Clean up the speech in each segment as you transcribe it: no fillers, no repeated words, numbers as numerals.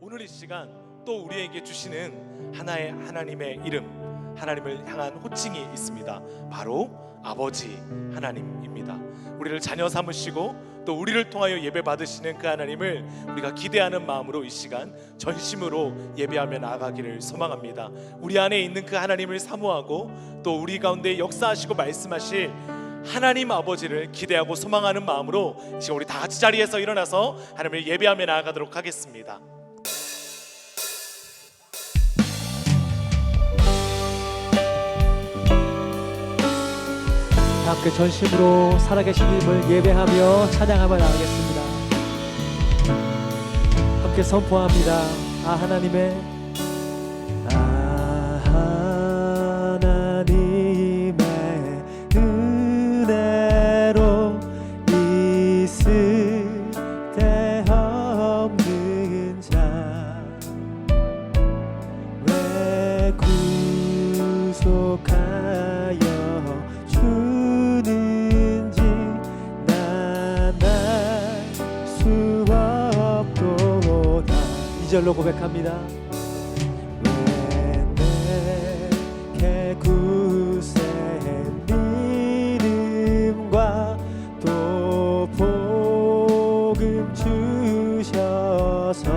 오늘 이 시간 또 우리에게 주시는 하나의 하나님의 이름, 하나님을 향한 호칭이 있습니다. 바로 아버지 하나님입니다. 우리를 자녀 삼으시고 또 우리를 통하여 예배 받으시는 그 하나님을 우리가 기대하는 마음으로 이 시간 전심으로 예배하며 나아가기를 소망합니다. 우리 안에 있는 그 하나님을 사모하고 또 우리 가운데 역사하시고 말씀하실 하나님 아버지를 기대하고 소망하는 마음으로 지금 우리 다 같이 자리에서 일어나서 하나님을 예배하며 나아가도록 하겠습니다. 함께 전심으로 살아계신 님을 예배하며 찬양하며 나가겠습니다. 함께 선포합니다. 하나님의 은혜로 있을 데 없는 자 왜 구속하여 주는지 난 알 수 없도다. 2절로 고백합니다. 왜 내게 굳센 믿음과 또 복음 주셔서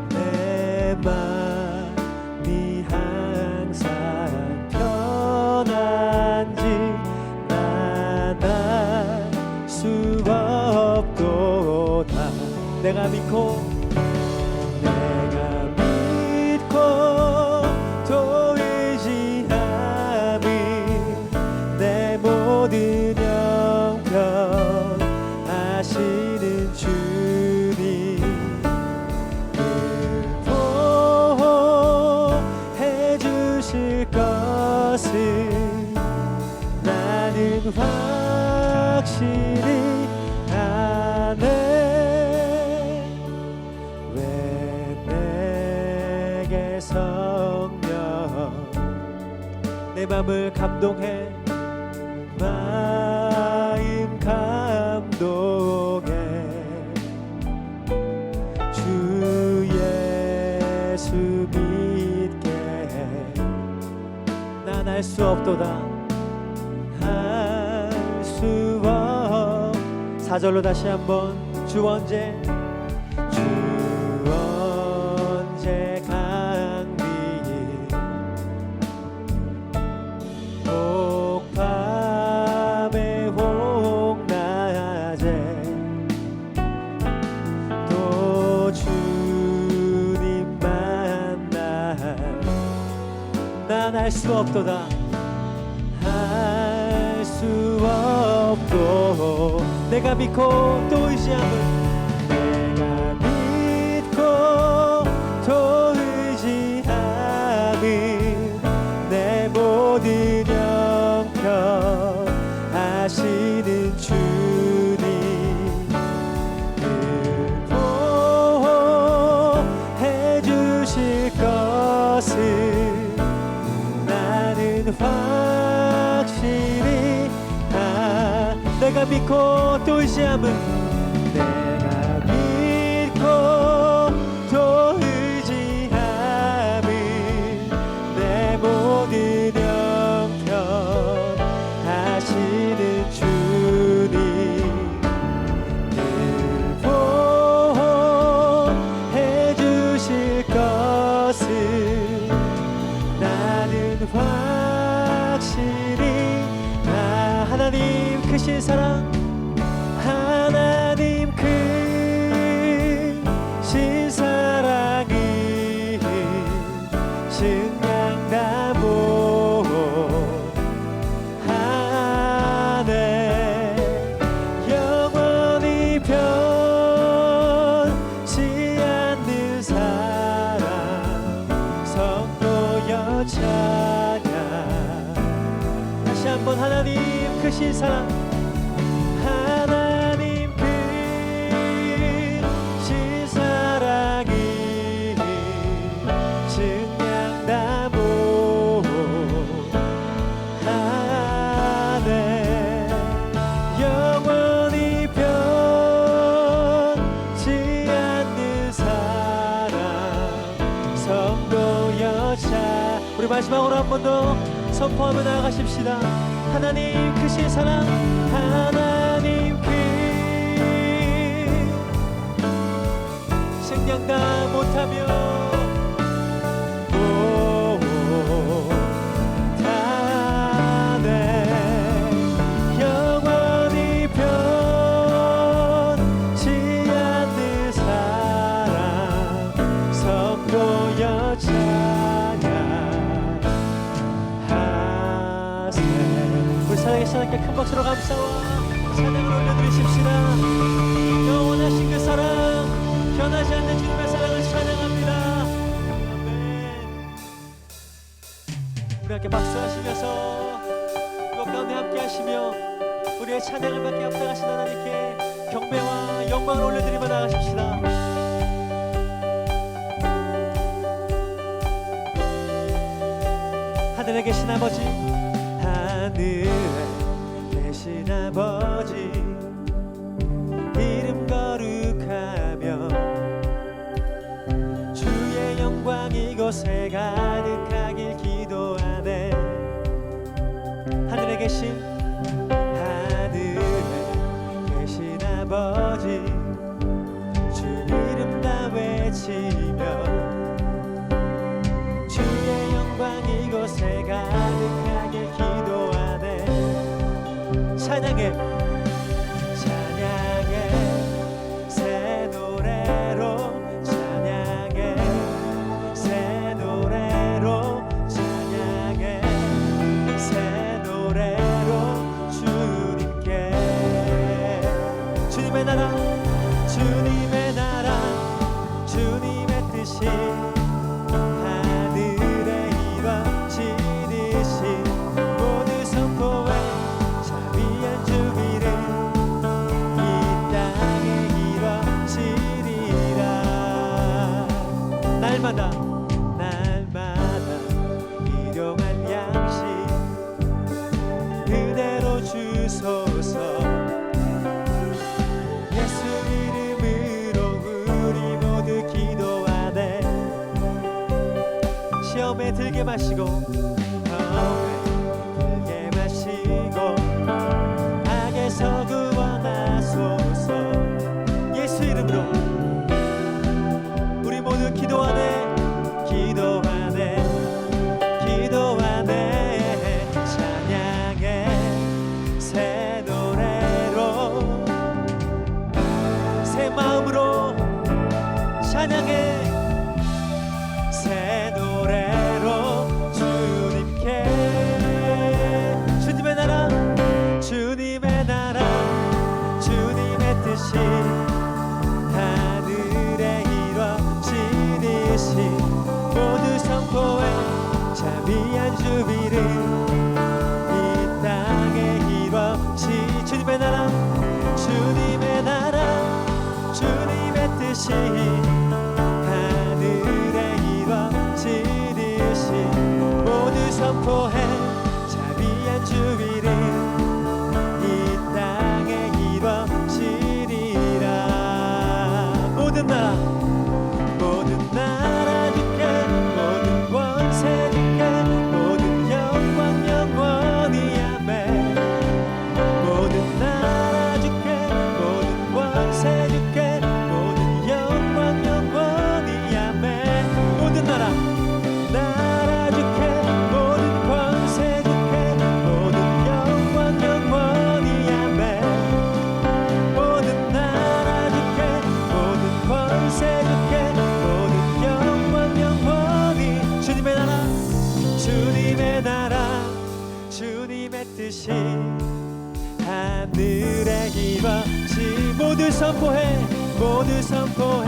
내 맘이 항상 편한지 난 알 수 없도다. 내가 믿고 또 의지함이 내 모든 형편 아시는 주님 보호해 주실 것을 나는 확실히 아네. 왜 내게 성령 내 맘을 감동해 마음 감동해 주 예수 믿게 난 알 수 없도다. 알 수 없 4절로 다시 한번 주 언제 강리 혹밤에 혹낮에 또 주님 만나 난 알 수 없도다. 알 수 없도 내가 믿고 또 의지함을 또 의지함은 내 모든 형편 아시는 주님 보호해 주실 것을 나는 확실히 내가 믿고 또 의지함은 내가 믿고 또 의지함은 내 모든 형편 아시는 주님 늘 보호해 주실 것을 나는 확실히 하나님 크신 사랑 하나님 크신 사랑이 증량나무 하네 영원히 변치 않는 사랑 성도여 찬양. 다시 한번 하나님 크신 사랑 하나님 크신 사랑이 증량나무 하네 영원히 변치 않는 우리 마지막으로 한 번 더 선포하며 나아가십시다. 하나님 크신 사랑, 하나님 그 생량 다 못하며 다내 영원히 변치 않는 사랑 성도여 찬양하세. 우리 살아계신 하나님께 큰 박수로 감사와 찬양을 올려드리십시다. 영원하신 그 사랑, 변하지 않는 주님의 사랑을 찬양합니다. 아멘. 우리 함께 박수하시면서 그 가운데 함께 하시며 우리의 찬양을 받게 합당하신 하나님께 경배와 영광을 올려드리며 나가십시다. 하늘에 계신 아버지, 하늘에 계신 아버지, 이름 거룩하며 주의 영광 이곳에 가득하길 기도하네. 하늘에 계신 아버지, 주 이름 다 외치며 주의 영광 이곳에 가득하길 기도하네. 찬양해 새 노래로, 찬양해 새 노래로, 찬양해 새 노래로 주님께. 주님의 나라, 주님의 나라, 주님의 뜻이 하늘에 이루어지듯이 모두 선포해 자비한 주기를 이 땅에 이루어지리라. 날마다 일용할 양식 그대로 주소서. 예수 이름으로 우리 모두 기도하네. 시험에 들게 마시고 악에서 구원하소서. 예수 이름으로 우리 모두 기도하네. 찬양해 새 노래로, 새 마음으로 찬양해 새 노래로 주님께. 주님의 나라, 주님의 나라, 주님의 뜻이 하늘에 이루어지듯이 모두 선포해 자비한 주비를 이 땅에 이루어지. 주님의 나라, 주님의 나라, 주님의 뜻이 하늘에 이루어지듯이 모두 선포해 자비한 주비를 이 땅에 이루어지리라. 모든 나라 주께, 모든 권세 주께, 모든 영광 영원히 아멘. 모든 나라 주께, 모든 권세 주께, 모든 영광 영원히 아멘. 모든 나라 주께, 모든 권세 주께, 모든 영광 영원히 아멘. 모든 나라 주께, 모든 권세 주께, 모든 영광 영원히. 주님의 나라, 주님의 나라, 주님의 뜻이 하늘에 이루어지. 모두 선포해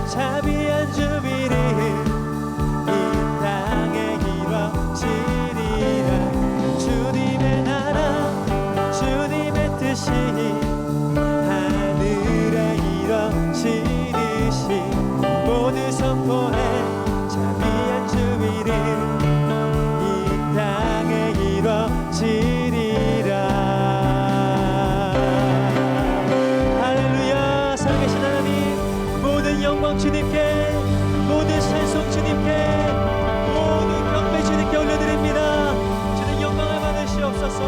자비한 주비를 이 땅에 이루어지리라. 주님의 나라, 주님의 뜻이 하늘에 이루어지듯이 모두 선포해 자비한 주비를 이 땅에 이루어지리라. 할렐루야. 살아계신 하나님, 모든 영광 주님께, 모든 찬송 주님께, 모든 경배 주님께 주옵소서.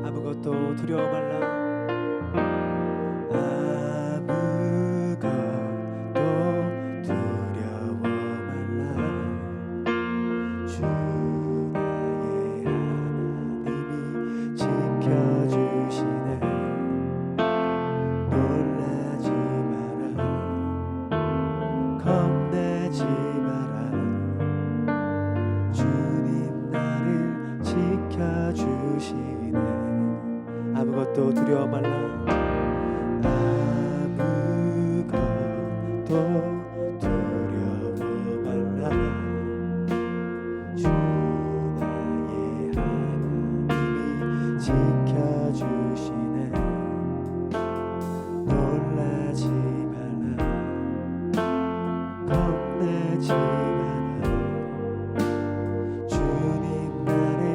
아무것도 두려워 말라. 아무것도 두려워 말라. 주 나의 하나님이 지켜주시네. 놀라지 마라. 겁내지 마라. 주님 나를 지켜주시네. 아무것도 두려워 말라. 아무것도 두려워 말라. 주 나의 하나님이 지켜주시네. 놀라지 말라. 겁내지 마라. 주님 나를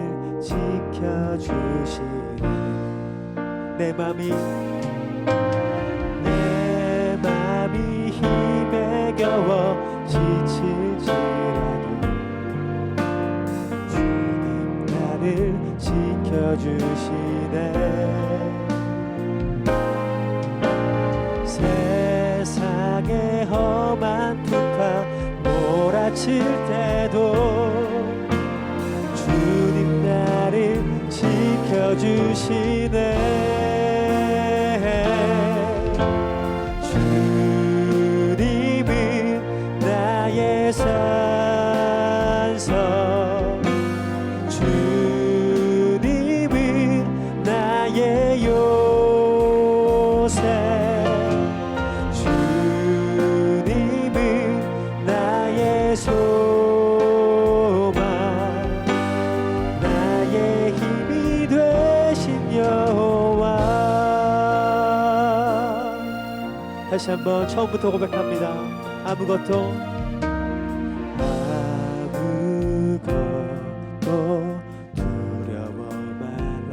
지켜주시네. 내 맘이 힘에 겨워 지칠지라도 주님 나를 지켜주시네. 세상의 험한 풍파 몰아칠 때도 주님 나를 지켜주시네. 주님은 나의 산성, 주님은 나의 요새, 주님은 나의 소망, 나의 힘이 되신 여호와. 다시 한번 처음부터 고백합니다. 아무것도 두려워 말라.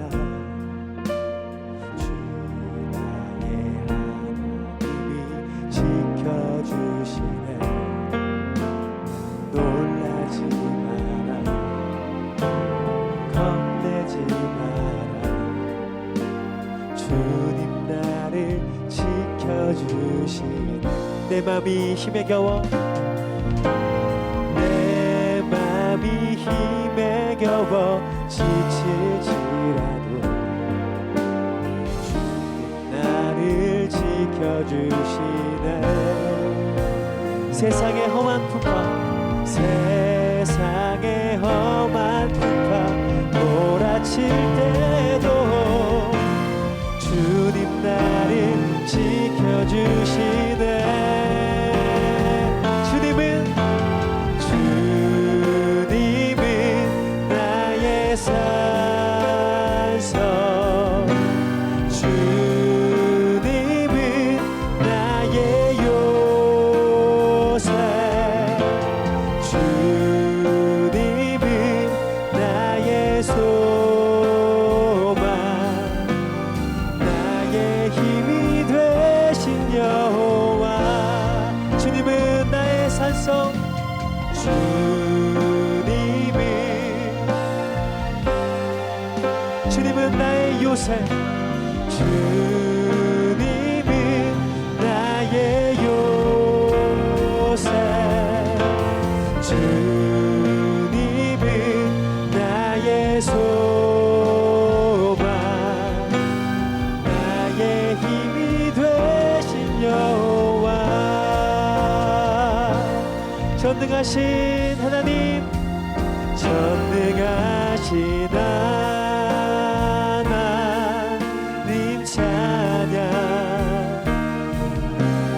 주 나의 하나님이 지켜주시네. 놀라지 마라. 겁내지 마라. 주님 나를 지켜주시네. 내 맘이 힘에 겨워, 내 맘이 힘에 겨워 지칠지라도 주님 나를 지켜주시네. 세상의 험한 풍파, 세상의 험한 풍파 몰아칠 때도 주님 나를 지켜주시네. 주님은 나의 산성, 주님은 나의 요새, 주님은 나의 소망, 나의 힘이 되신 여호와. 주님은 나의 산성, 주님은 나의 요새, 주님은 나의 요새, 주님은 나의 소망, 나의 힘이 되신 여호와. 전능하신 하나님, 전능하신 하나님 찬양,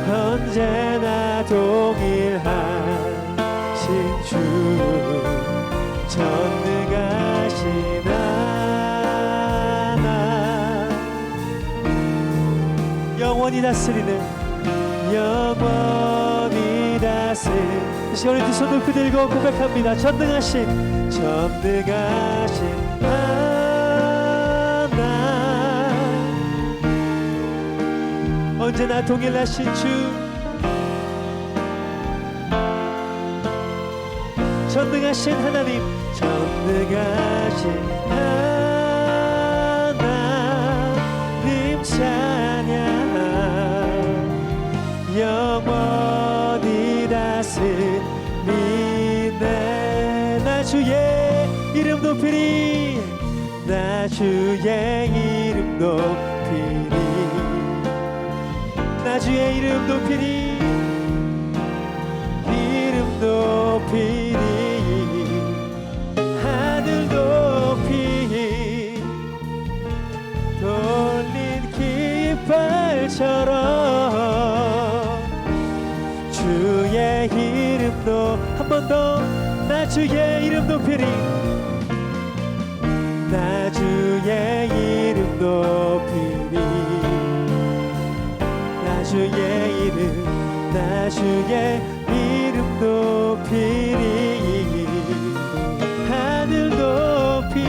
언제나 동일하신 주, 전능하신 하나님, 영원히 다스리는, 영원히 다스리는. 이 시간 우리 두 손 높이 들고 고백합니다. 전능하신 하나님, 언제나 동일하신 주, 전능하신 하나님, 전능하신 하나님 찬양, 영원히 다스리네. 나 주의 이름 높이리, 나 주의 이름 높이리, 나 주의 이름 높이리, 이름 높이리, 하늘 높이 돌린 깃발처럼 주의 이름도 한 번 더, 나 주의 이름 높이리, 나 주의 이름 높이리, 나 주의 이름, 나 주의 이름 높이리, 하늘 높이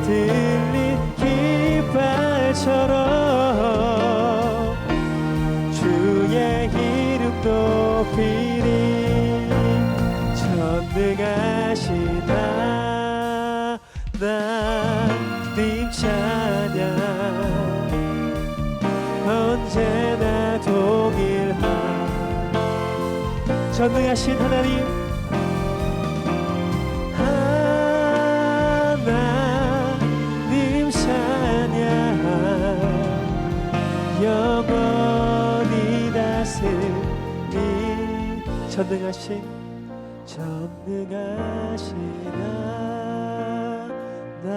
들린 깃발처럼 주의 이름 높이리, 전능하신 하나님 찬양, 언제나 동일한 전능하신 하나님, 하나님 찬양, 영원히 다스리, 전능하신 하나,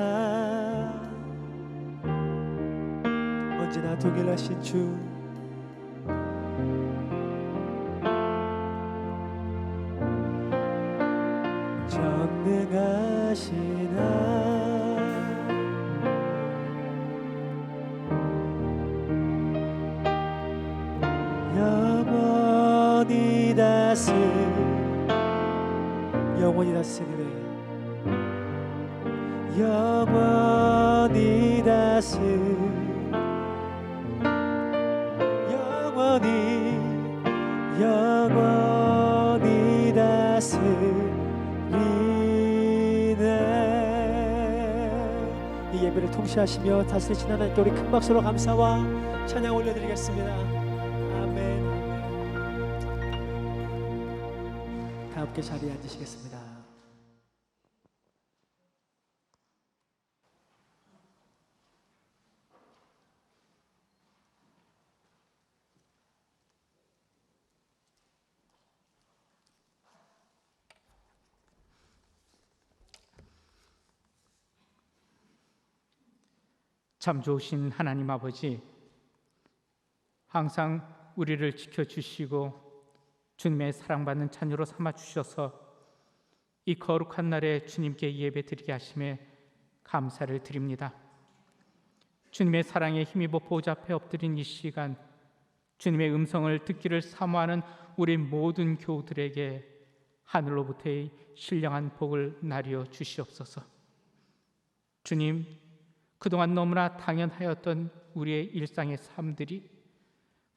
언제나 동일하신 주, 전능하신 영원히 다스리네, 영원히 영원히 다스리네. 이 예배를 통치하시며 다스리신 하나님께 우리 큰 박수로 감사와 찬양 올려드리겠습니다. 아멘. 다 함께 자리에 앉으시겠습니다. 참 좋으신 하나님 아버지, 항상 우리를 지켜주시고 주님의 사랑받는 자녀로 삼아주셔서 이 거룩한 날에 주님께 예배드리게 하심에 감사를 드립니다. 주님의 사랑에 힘입어 보좌 앞에 엎드린 이 시간, 주님의 음성을 듣기를 사모하는 우리 모든 교우들에게 하늘로부터의 신령한 복을 나리어 주시옵소서. 주님, 그동안 너무나 당연하였던 우리의 일상의 삶들이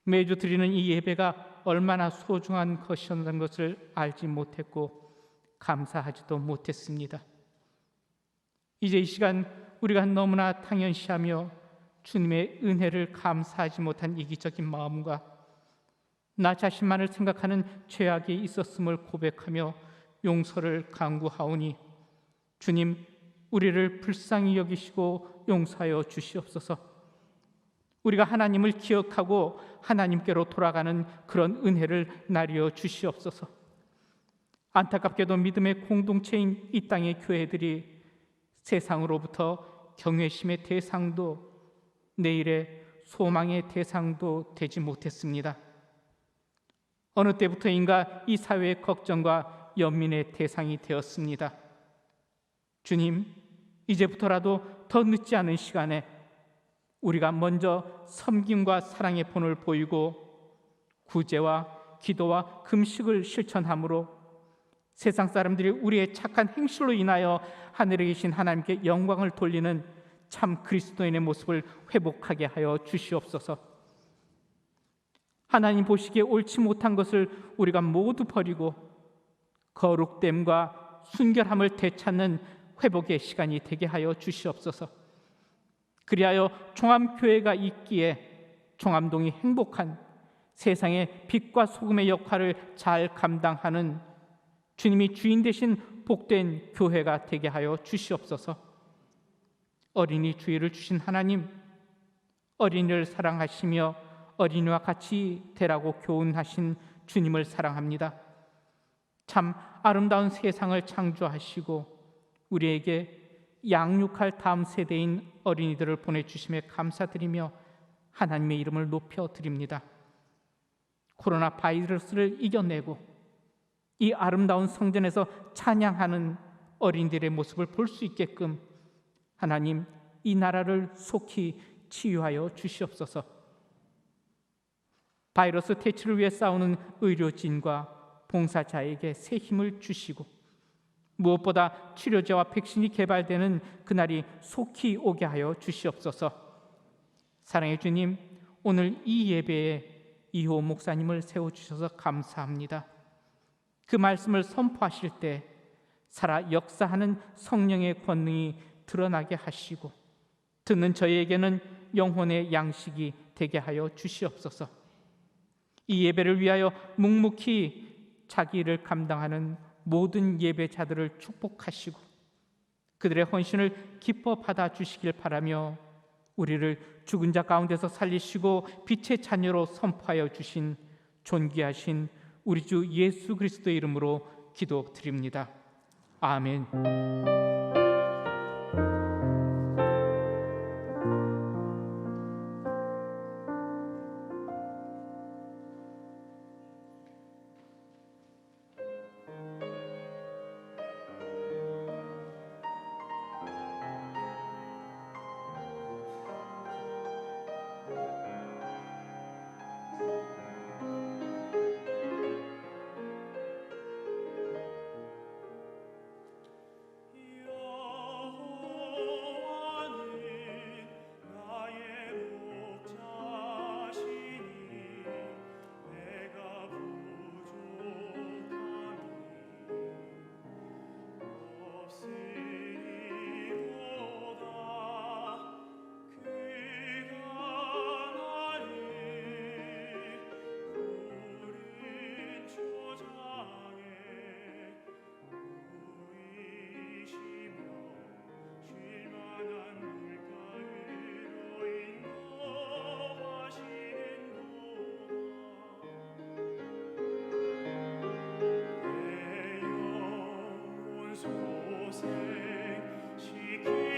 매주 드리는 이 예배가 얼마나 소중한 것이었다는 것을 알지 못했고 감사하지도 못했습니다. 이제 이 시간 우리가 너무나 당연시하며 주님의 은혜를 감사하지 못한 이기적인 마음과 나 자신만을 생각하는 죄악이 있었음을 고백하며 용서를 간구하오니 주님, 우리를 불쌍히 여기시고 용서하여 주시옵소서. 우리가 하나님을 기억하고 하나님께로 돌아가는 그런 은혜를 나리어 주시옵소서. 안타깝게도 믿음의 공동체인 이 땅의 교회들이 세상으로부터 경외심의 대상도 내일의 소망의 대상도 되지 못했습니다. 어느 때부터인가 이 사회의 걱정과 연민의 대상이 되었습니다. 주님, 이제부터라도 더 늦지 않은 시간에 우리가 먼저 섬김과 사랑의 본을 보이고 구제와 기도와 금식을 실천함으로 세상 사람들이 우리의 착한 행실로 인하여 하늘에 계신 하나님께 영광을 돌리는 참 그리스도인의 모습을 회복하게 하여 주시옵소서. 하나님 보시기에 옳지 못한 것을 우리가 모두 버리고 거룩됨과 순결함을 되찾는 회복의 시간이 되게 하여 주시옵소서. 그리하여 종암교회가 있기에 종암동이 행복한 세상의 빛과 소금의 역할을 잘 감당하는 주님이 주인 되신 복된 교회가 되게 하여 주시옵소서. 어린이 주의를 주신 하나님, 어린이를 사랑하시며 어린이와 같이 되라고 교훈하신 주님을 사랑합니다. 참 아름다운 세상을 창조하시고 우리에게 양육할 다음 세대인 어린이들을 보내주심에 감사드리며 하나님의 이름을 높여드립니다. 코로나 바이러스를 이겨내고 이 아름다운 성전에서 찬양하는 어린이들의 모습을 볼 수 있게끔 하나님, 이 나라를 속히 치유하여 주시옵소서. 바이러스 퇴치를 위해 싸우는 의료진과 봉사자에게 새 힘을 주시고 무엇보다 치료제와 백신이 개발되는 그날이 속히 오게 하여 주시옵소서. 사랑의 주님, 오늘 이 예배에 이호 목사님을 세워주셔서 감사합니다. 그 말씀을 선포하실 때 살아 역사하는 성령의 권능이 드러나게 하시고 듣는 저희에게는 영혼의 양식이 되게 하여 주시옵소서. 이 예배를 위하여 묵묵히 자기 일을 감당하는 모든 예배자들을 축복하시고 그들의 헌신을 기뻐 받아주시길 바라며 우리를 죽은 자 가운데서 살리시고 빛의 자녀로 선포하여 주신 존귀하신 우리 주 예수 그리스도의 이름으로 기도드립니다. 아멘.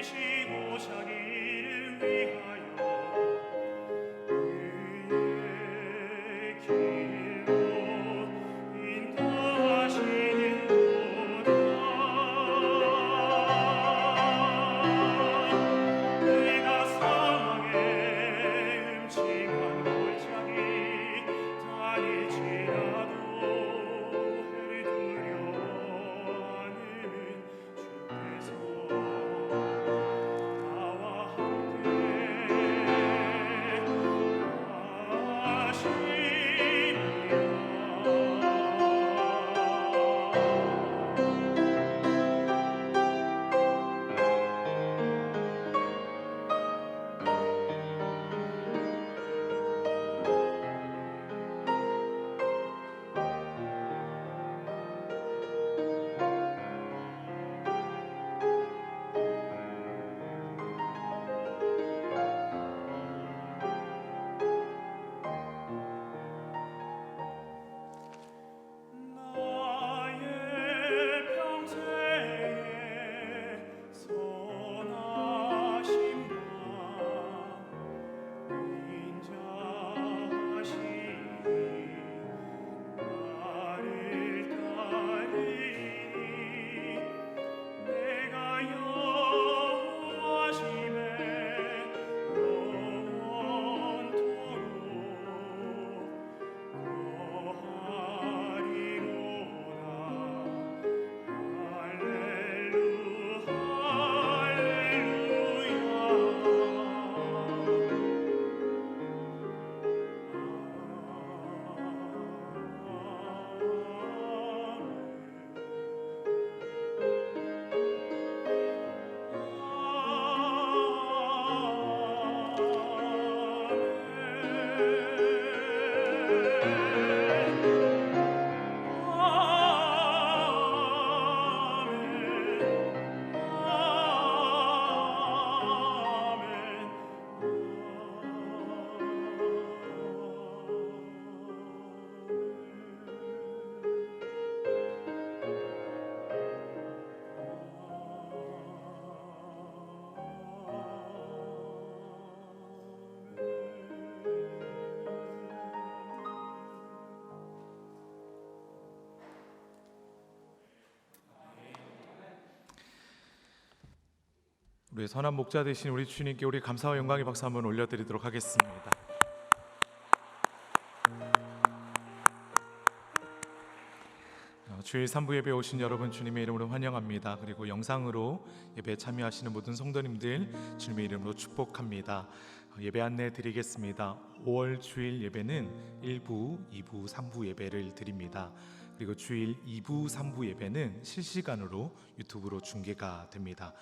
지키시고 자기를 위하여 그의 길로 인도하시는 도다. 내가 사망의 음침한 골짜기 다닐지라도 해를 두려워하는 주께 우리 선한 목자 되신 우리 주님께 우리 감사와 영광의 박수 한번 올려드리도록 하겠습니다. 주일 3부 예배 오신 여러분 주님의 이름으로 환영합니다. 그리고 영상으로 예배에 참여하시는 모든 성도님들 주님의 이름으로 축복합니다. 예배 안내 드리겠습니다. 5월 주일 예배는 1부, 2부, 3부 예배를 드립니다. 그리고 주일 2부, 3부 예배는 실시간으로 유튜브로 중계가 됩니다.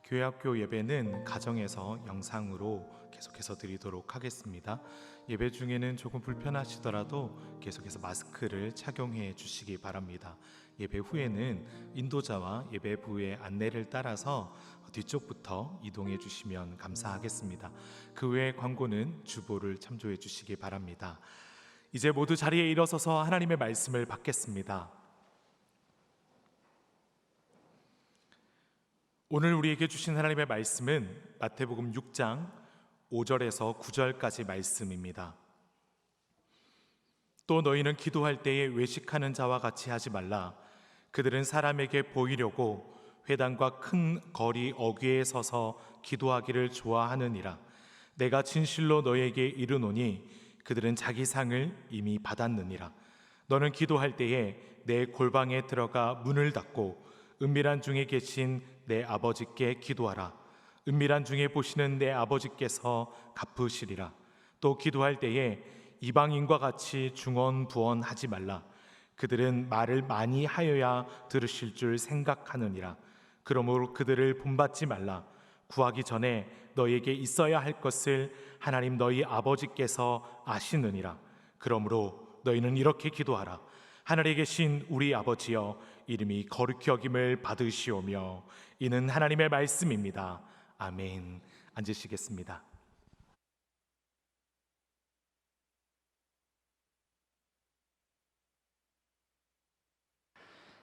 교회학교 예배는 가정에서 영상으로 계속해서 드리도록 하겠습니다. 예배 중에는 조금 불편하시더라도 계속해서 마스크를 착용해 주시기 바랍니다. 예배 후에는 인도자와 예배부의 안내를 따라서 뒤쪽부터 이동해 주시면 감사하겠습니다. 그 외의 광고는 주보를 참조해 주시기 바랍니다. 이제 모두 자리에 일어서서 하나님의 말씀을 받겠습니다. 오늘 우리에게 주신 하나님의 말씀은 마태복음 6장 5절에서 9절까지 말씀입니다. 또 너희는 기도할 때에 외식하는 자와 같이 하지 말라. 그들은 사람에게 보이려고 회당과 큰 거리 어귀에 서서 기도하기를 좋아하느니라. 내가 진실로 너희에게 이르노니 그들은 자기 상을 이미 받았느니라. 너는 기도할 때에 내 골방에 들어가 문을 닫고 은밀한 중에 계신 내 아버지께 기도하라. 은밀한 중에 보시는 내 아버지께서 갚으시리라. 또 기도할 때에 이방인과 같이 중언부언하지 말라. 그들은 말을 많이 하여야 들으실 줄 생각하느니라. 그러므로 그들을 본받지 말라. 구하기 전에 너희에게 있어야 할 것을 하나님 너희 아버지께서 아시느니라. 그러므로 너희는 이렇게 기도하라. 하늘에 계신 우리 아버지여, 이름이 거룩히 여김을 받으시오며. 이는 하나님의 말씀입니다. 아멘. 앉으시겠습니다.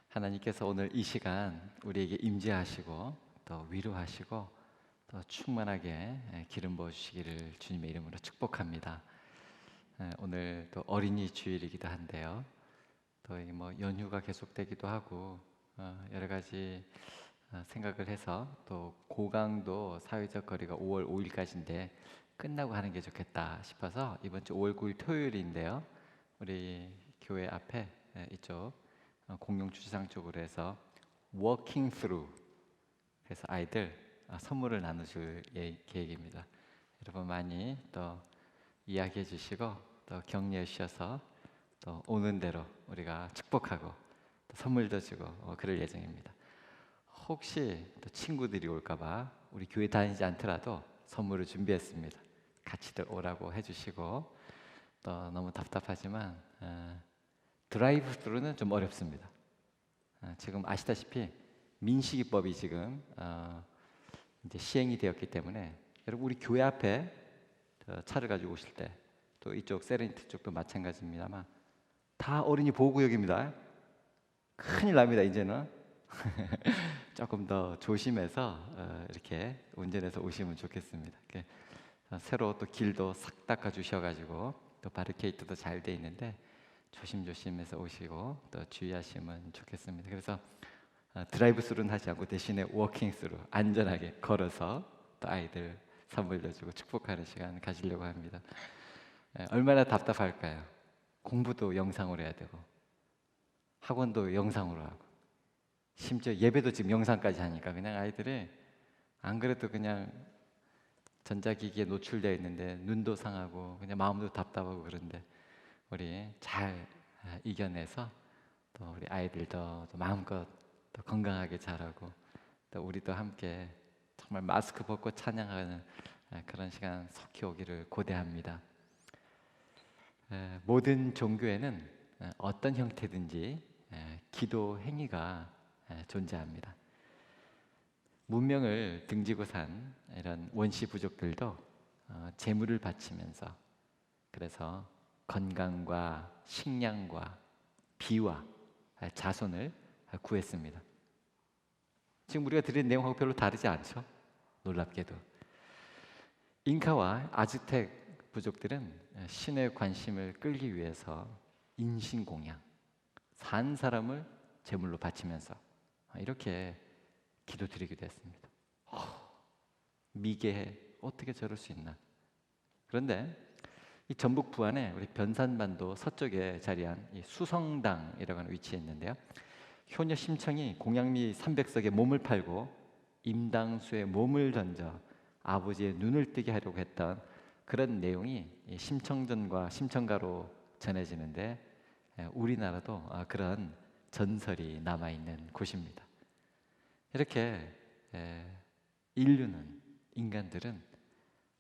하나님께서 오늘 이 시간 우리에게 임재하시고 또 위로하시고 또 충만하게 기름 부어주시기를 주님의 이름으로 축복합니다. 오늘 또 어린이 주일이기도 한데요. 또 뭐 연휴가 계속되기도 하고 여러 가지 생각을 해서 또 고강도 사회적 거리가 5월 5일까지인데 끝나고 하는 게 좋겠다 싶어서 이번 주 5월 9일 토요일인데요. 우리 교회 앞에 이쪽 공용 주차장 쪽으로 해서 워킹 스루, 그래서 아이들 선물을 나눠줄 계획입니다. 여러분 많이 또 이야기해 주시고 또 격려해 주셔서 또 오는 대로 우리가 축복하고 또 선물도 주고 그럴 예정입니다. 혹시 또 친구들이 올까봐 우리 교회 다니지 않더라도 선물을 준비했습니다. 같이들 오라고 해주시고, 또 너무 답답하지만 드라이브 스루는 좀 어렵습니다. 지금 아시다시피 민식이법이 지금 이제 시행이 되었기 때문에 여러분 우리 교회 앞에 차를 가지고 오실 때, 또 이쪽 세레니티 쪽도 마찬가지입니다만 다 어린이 보호구역입니다. 큰일 납니다 이제는. 조금 더 조심해서 이렇게 운전해서 오시면 좋겠습니다. 새로 또 길도 싹 닦아 주셔가지고 또 바리케이트도 잘 돼 있는데 조심조심해서 오시고 또 주의하시면 좋겠습니다. 그래서 드라이브 스루는 하지 않고 대신에 워킹 스루, 안전하게 걸어서 또 아이들 선물도 주고 축복하는 시간 가지려고 합니다. 얼마나 답답할까요? 공부도 영상으로 해야 되고 학원도 영상으로 하고 심지어 예배도 지금 영상까지 하니까 그냥 아이들이 안 그래도 그냥 전자기기에 노출되어 있는데 눈도 상하고 그냥 마음도 답답하고 그런데 우리 잘 이겨내서 또 우리 아이들도 또 마음껏 또 건강하게 자라고 또 우리도 함께 정말 마스크 벗고 찬양하는 그런 시간 속히 오기를 고대합니다. 모든 종교에는 어떤 형태든지 기도 행위가 존재합니다. 문명을 등지고 산 이런 원시 부족들도 제물을 바치면서, 그래서 건강과 식량과 비와 자손을 구했습니다. 지금 우리가 드린 내용하고 별로 다르지 않죠? 놀랍게도 잉카와 아즈텍 부족들은 신의 관심을 끌기 위해서 인신공양, 산 사람을 제물로 바치면서 이렇게 기도드리기도 했습니다. 미개해. 어떻게 저럴 수 있나? 그런데 이 전북 부안에 우리 변산반도 서쪽에 자리한 이 수성당이라고 하는 위치에 있는데요. 효녀 심청이 공양미 300석에 몸을 팔고 임당수에 몸을 던져 아버지의 눈을 뜨게 하려고 했던 그런 내용이 이 심청전과 심청가로 전해지는데, 우리나라도 그런 전설이 남아 있는 곳입니다. 이렇게 인류는, 인간들은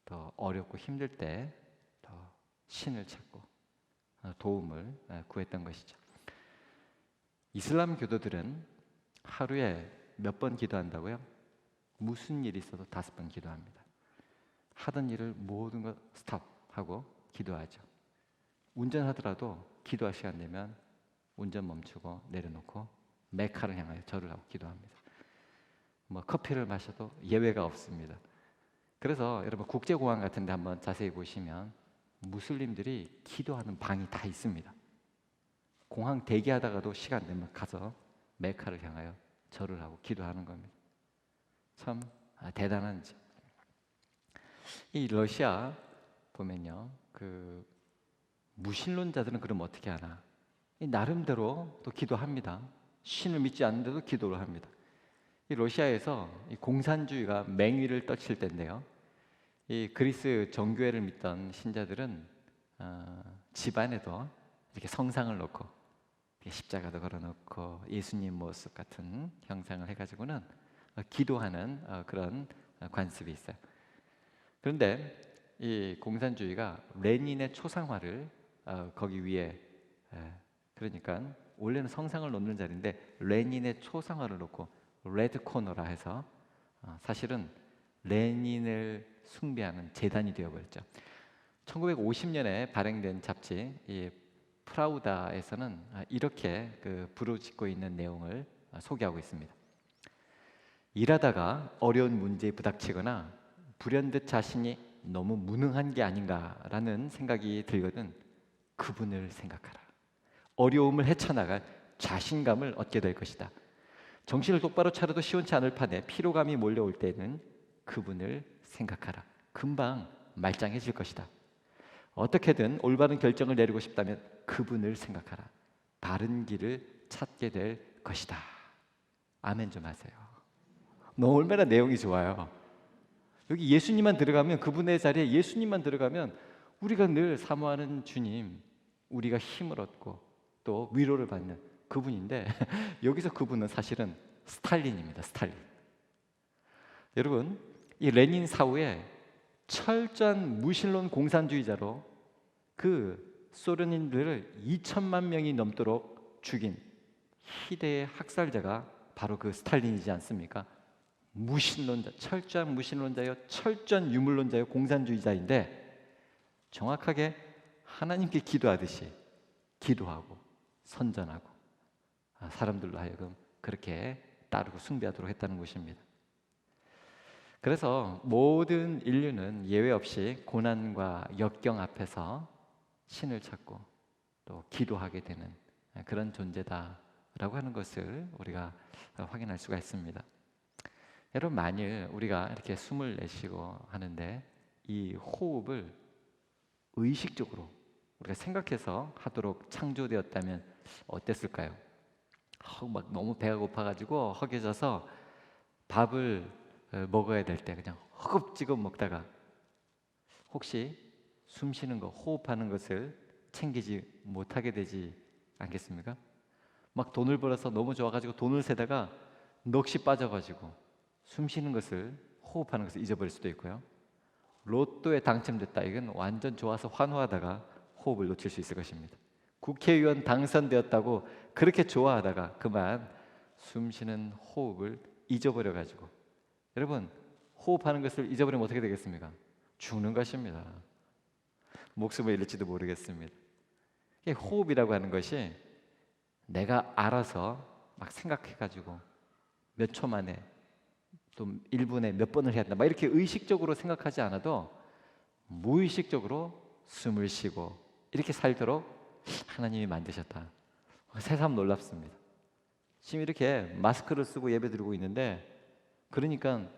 더 어렵고 힘들 때 더 신을 찾고 도움을 구했던 것이죠. 이슬람 교도들은 하루에 몇 번 기도한다고요? 무슨 일이 있어도 5번 기도합니다. 하던 일을 모든 거 스톱하고 기도하죠. 운전하더라도 기도할 시간 되면 운전 멈추고 내려놓고 메카를 향하여 절을 하고 기도합니다. 뭐 커피를 마셔도 예외가 없습니다. 그래서 여러분 국제공항 같은 데 한번 자세히 보시면 무슬림들이 기도하는 방이 다 있습니다. 공항 대기하다가도 시간 되면 가서 메카를 향하여 절을 하고 기도하는 겁니다. 참 대단한 지. 이 러시아 보면요, 그 무신론자들은 그럼 어떻게 하나? 이 나름대로 또 기도합니다. 신을 믿지 않는데도 기도를 합니다. 이 러시아에서 이 공산주의가 맹위를 떨칠 때인데요, 이 그리스 정교회를 믿던 신자들은 집안에도 이렇게 성상을 놓고 십자가도 걸어놓고 예수님 모습 같은 형상을 해가지고는 기도하는 그런 관습이 있어요. 그런데 이 공산주의가 레닌의 초상화를 거기 위에, 그러니까 원래는 성상을 놓는 자리인데 레닌의 초상화를 놓고 레드 코너라 해서 사실은 레닌을 숭배하는 재단이 되어버렸죠. 1950년에 발행된 잡지 이 프라우다에서는 이렇게 부르짖고 있는 내용을 소개하고 있습니다. 일하다가 어려운 문제에 부닥치거나 불현듯 자신이 너무 무능한 게 아닌가라는 생각이 들거든 그분을 생각하라. 어려움을 헤쳐나갈 자신감을 얻게 될 것이다. 정신을 똑바로 차려도 시원치 않을 판에 피로감이 몰려올 때는 그분을 생각하라. 금방 말짱해질 것이다. 어떻게든 올바른 결정을 내리고 싶다면 그분을 생각하라. 바른 길을 찾게 될 것이다. 아멘 좀 하세요. 너무 얼마나 내용이 좋아요. 여기 예수님만 들어가면, 그분의 자리에 예수님만 들어가면 우리가 늘 사모하는 주님, 우리가 힘을 얻고 또 위로를 받는 그분인데 여기서 그분은 사실은 스탈린입니다. 스탈린. 여러분, 이 레닌 사후에 철저한 무신론 공산주의자로 그 소련인들을 2천만 명이 넘도록 죽인 희대의 학살자가 바로 그 스탈린이지 않습니까? 무신론자, 철저한 무신론자요, 철저한 유물론자요, 공산주의자인데 정확하게 하나님께 기도하듯이 기도하고 선전하고 사람들로 하여금 그렇게 따르고 숭배하도록 했다는 것입니다. 그래서 모든 인류는 예외 없이 고난과 역경 앞에서 신을 찾고 또 기도하게 되는 그런 존재다라고 하는 것을 우리가 확인할 수가 있습니다. 여러분, 만일 우리가 이렇게 숨을 내쉬고 하는데 이 호흡을 의식적으로 우리가 생각해서 하도록 창조되었다면 어땠을까요? 막 너무 배가 고파가지고 허기져서 밥을 먹어야 될 때 그냥 허겁지겁 먹다가 혹시 숨 쉬는 거, 호흡하는 것을 챙기지 못하게 되지 않겠습니까? 막 돈을 벌어서 너무 좋아가지고 돈을 세다가 넋이 빠져가지고 숨 쉬는 것을, 호흡하는 것을 잊어버릴 수도 있고요. 로또에 당첨됐다, 이건 완전 좋아서 환호하다가 호흡을 놓칠 수 있을 것입니다. 국회의원 당선되었다고 그렇게 좋아하다가 그만 숨 쉬는 호흡을 잊어버려가지고, 여러분, 호흡하는 것을 잊어버리면 어떻게 되겠습니까? 죽는 것입니다. 목숨을 잃을지도 모르겠습니다. 호흡이라고 하는 것이 내가 알아서 막 생각해가지고 몇 초 만에 또 1분에 몇 번을 해야 된다, 막 이렇게 의식적으로 생각하지 않아도 무의식적으로 숨을 쉬고 이렇게 살도록 하나님이 만드셨다. 새삼 놀랍습니다. 지금 이렇게 마스크를 쓰고 예배 드리고 있는데, 그러니까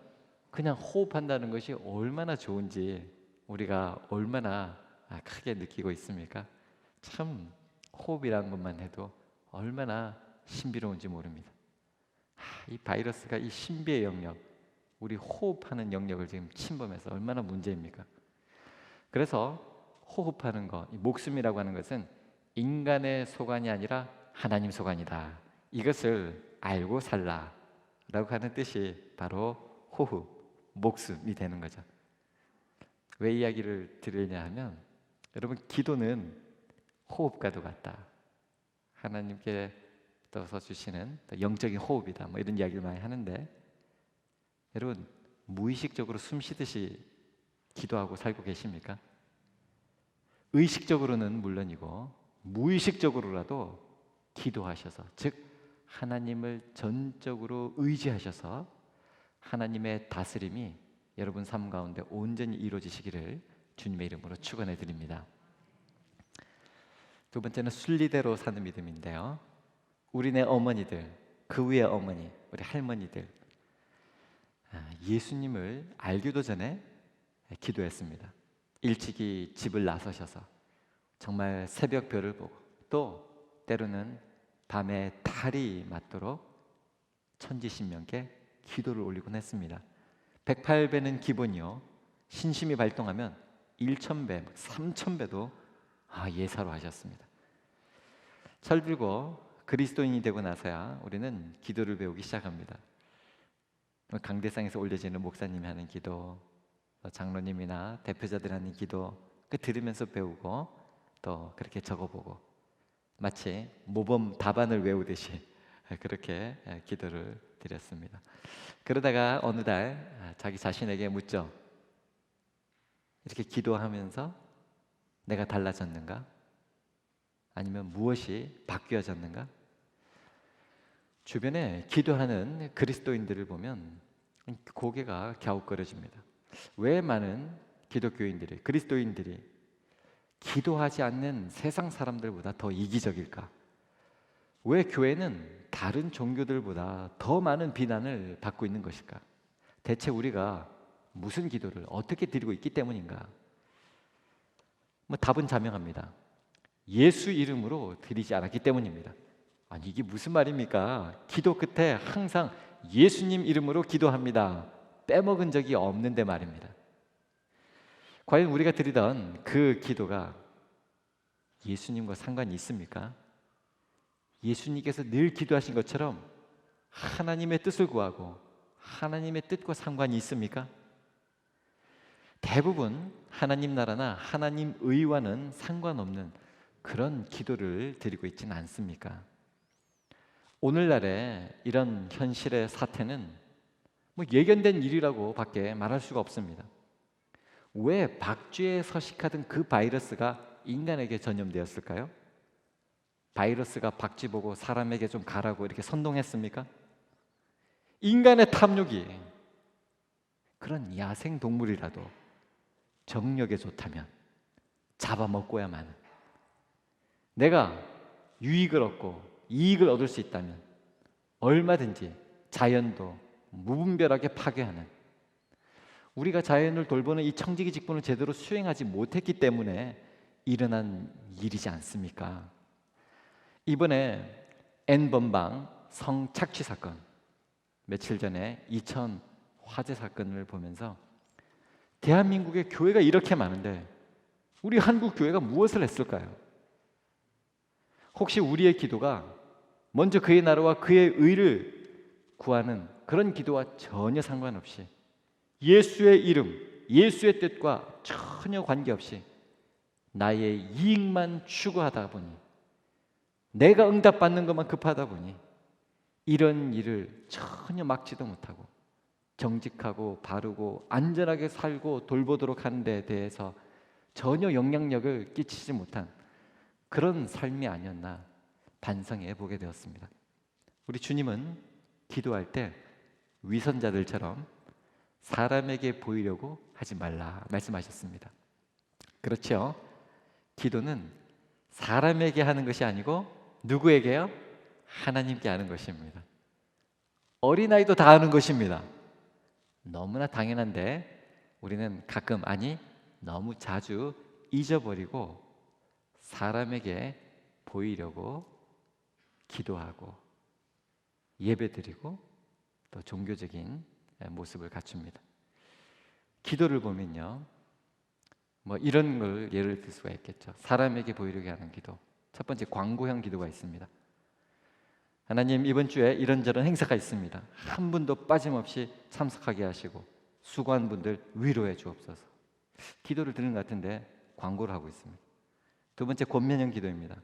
그냥 호흡한다는 것이 얼마나 좋은지 우리가 얼마나 크게 느끼고 있습니까? 참 호흡이라는 것만 해도 얼마나 신비로운지 모릅니다. 이 바이러스가 이 신비의 영역, 우리 호흡하는 영역을 지금 침범해서 얼마나 문제입니까? 그래서 호흡하는 것, 이 목숨이라고 하는 것은 인간의 소관이 아니라 하나님 소관이다. 이것을 알고 살라라고 하는 뜻이 바로 호흡, 목숨이 되는 거죠. 왜 이야기를 드리냐 하면 여러분, 기도는 호흡과도 같다. 하나님께서 주시는 영적인 호흡이다. 뭐 이런 이야기를 많이 하는데, 여러분 무의식적으로 숨 쉬듯이 기도하고 살고 계십니까? 의식적으로는 물론이고 무의식적으로라도 기도하셔서, 즉 하나님을 전적으로 의지하셔서 하나님의 다스림이 여러분 삶 가운데 온전히 이루어지시기를 주님의 이름으로 축원해 드립니다. 두 번째는 순리대로 사는 믿음인데요. 우리네 어머니들, 그 위의 어머니, 우리 할머니들, 예수님을 알기도 전에 기도했습니다. 일찍이 집을 나서셔서 정말 새벽별을 보고, 또 때로는 밤에 달이 맞도록 천지신명께 기도를 올리곤 했습니다. 108배는 기본이요, 신심이 발동하면 1000배, 3000배도 예사로 하셨습니다. 철들고 그리스도인이 되고 나서야 우리는 기도를 배우기 시작합니다. 강대상에서 올려지는 목사님이 하는 기도, 장로님이나 대표자들 하는 기도, 그 들으면서 배우고 또 그렇게 적어보고, 마치 모범 답안을 외우듯이 그렇게 기도를 드렸습니다. 그러다가 어느 날 자기 자신에게 묻죠. 이렇게 기도하면서 내가 달라졌는가? 아니면 무엇이 바뀌어졌는가? 주변에 기도하는 그리스도인들을 보면 고개가 갸웃거려집니다. 왜 많은 기독교인들이, 그리스도인들이 기도하지 않는 세상 사람들보다 더 이기적일까? 왜 교회는 다른 종교들보다 더 많은 비난을 받고 있는 것일까? 대체 우리가 무슨 기도를 어떻게 드리고 있기 때문인가? 답은 자명합니다. 예수 이름으로 드리지 않았기 때문입니다. 아니, 이게 무슨 말입니까? 기도 끝에 항상 예수님 이름으로 기도합니다. 빼먹은 적이 없는데 말입니다. 과연 우리가 드리던 그 기도가 예수님과 상관이 있습니까? 예수님께서 늘 기도하신 것처럼 하나님의 뜻을 구하고 하나님의 뜻과 상관이 있습니까? 대부분 하나님 나라나 하나님 의와는 상관없는 그런 기도를 드리고 있지는 않습니까? 오늘날의 이런 현실의 사태는 예견된 일이라고 밖에 말할 수가 없습니다. 왜 박쥐에 서식하던 그 바이러스가 인간에게 전염되었을까요? 바이러스가 박쥐 보고 사람에게 좀 가라고 이렇게 선동했습니까? 인간의 탐욕이, 그런 야생 동물이라도 정력에 좋다면 잡아먹고야만 하는, 내가 유익을 얻고 이익을 얻을 수 있다면 얼마든지 자연도 무분별하게 파괴하는, 우리가 자연을 돌보는 이 청지기 직분을 제대로 수행하지 못했기 때문에 일어난 일이지 않습니까? 이번에 N번방 성착취 사건, 며칠 전에 이천 화재 사건을 보면서 대한민국의 교회가 이렇게 많은데 우리 한국 교회가 무엇을 했을까요? 혹시 우리의 기도가 먼저 그의 나라와 그의 의를 구하는 그런 기도와 전혀 상관없이 예수의 이름, 예수의 뜻과 전혀 관계없이 나의 이익만 추구하다 보니, 내가 응답받는 것만 급하다 보니 이런 일을 전혀 막지도 못하고 정직하고 바르고 안전하게 살고 돌보도록 하는 데 대해서 전혀 영향력을 끼치지 못한 그런 삶이 아니었나 반성해 보게 되었습니다. 우리 주님은 기도할 때 위선자들처럼 사람에게 보이려고 하지 말라 말씀하셨습니다. 그렇죠? 기도는 사람에게 하는 것이 아니고 누구에게요? 하나님께 하는 것입니다. 어린아이도 다 하는 것입니다. 너무나 당연한데 우리는 가끔, 아니 너무 자주 잊어버리고 사람에게 보이려고 기도하고 예배드리고 또 종교적인 모습을 갖춥니다. 기도를 보면요, 뭐 이런 걸 예를 들 수가 있겠죠. 사람에게 보이려고 하는 기도. 첫 번째, 광고형 기도가 있습니다. 하나님, 이번 주에 이런저런 행사가 있습니다. 한 분도 빠짐없이 참석하게 하시고 수고한 분들 위로해 주옵소서. 기도를 드리는 것 같은데 광고를 하고 있습니다. 두 번째, 권면형 기도입니다.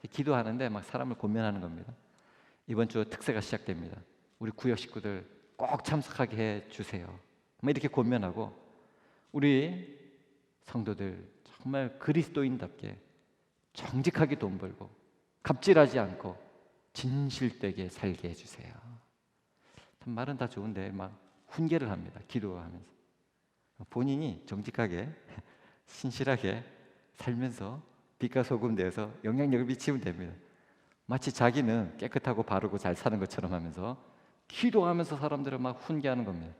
기도하는데 막 사람을 권면하는 겁니다. 이번 주 특세가 시작됩니다. 우리 구역 식구들 꼭 참석하게 해 주세요. 뭐 이렇게 권면하고, 우리 성도들 정말 그리스도인답게 정직하게 돈 벌고 갑질하지 않고 진실되게 살게 해주세요. 참 말은 다 좋은데 막 훈계를 합니다. 기도하면서 본인이 정직하게 신실하게 살면서 빛과 소금 내서 영향력을 미치면 됩니다. 마치 자기는 깨끗하고 바르고 잘 사는 것처럼 하면서 기도하면서 사람들을 막 훈계하는 겁니다.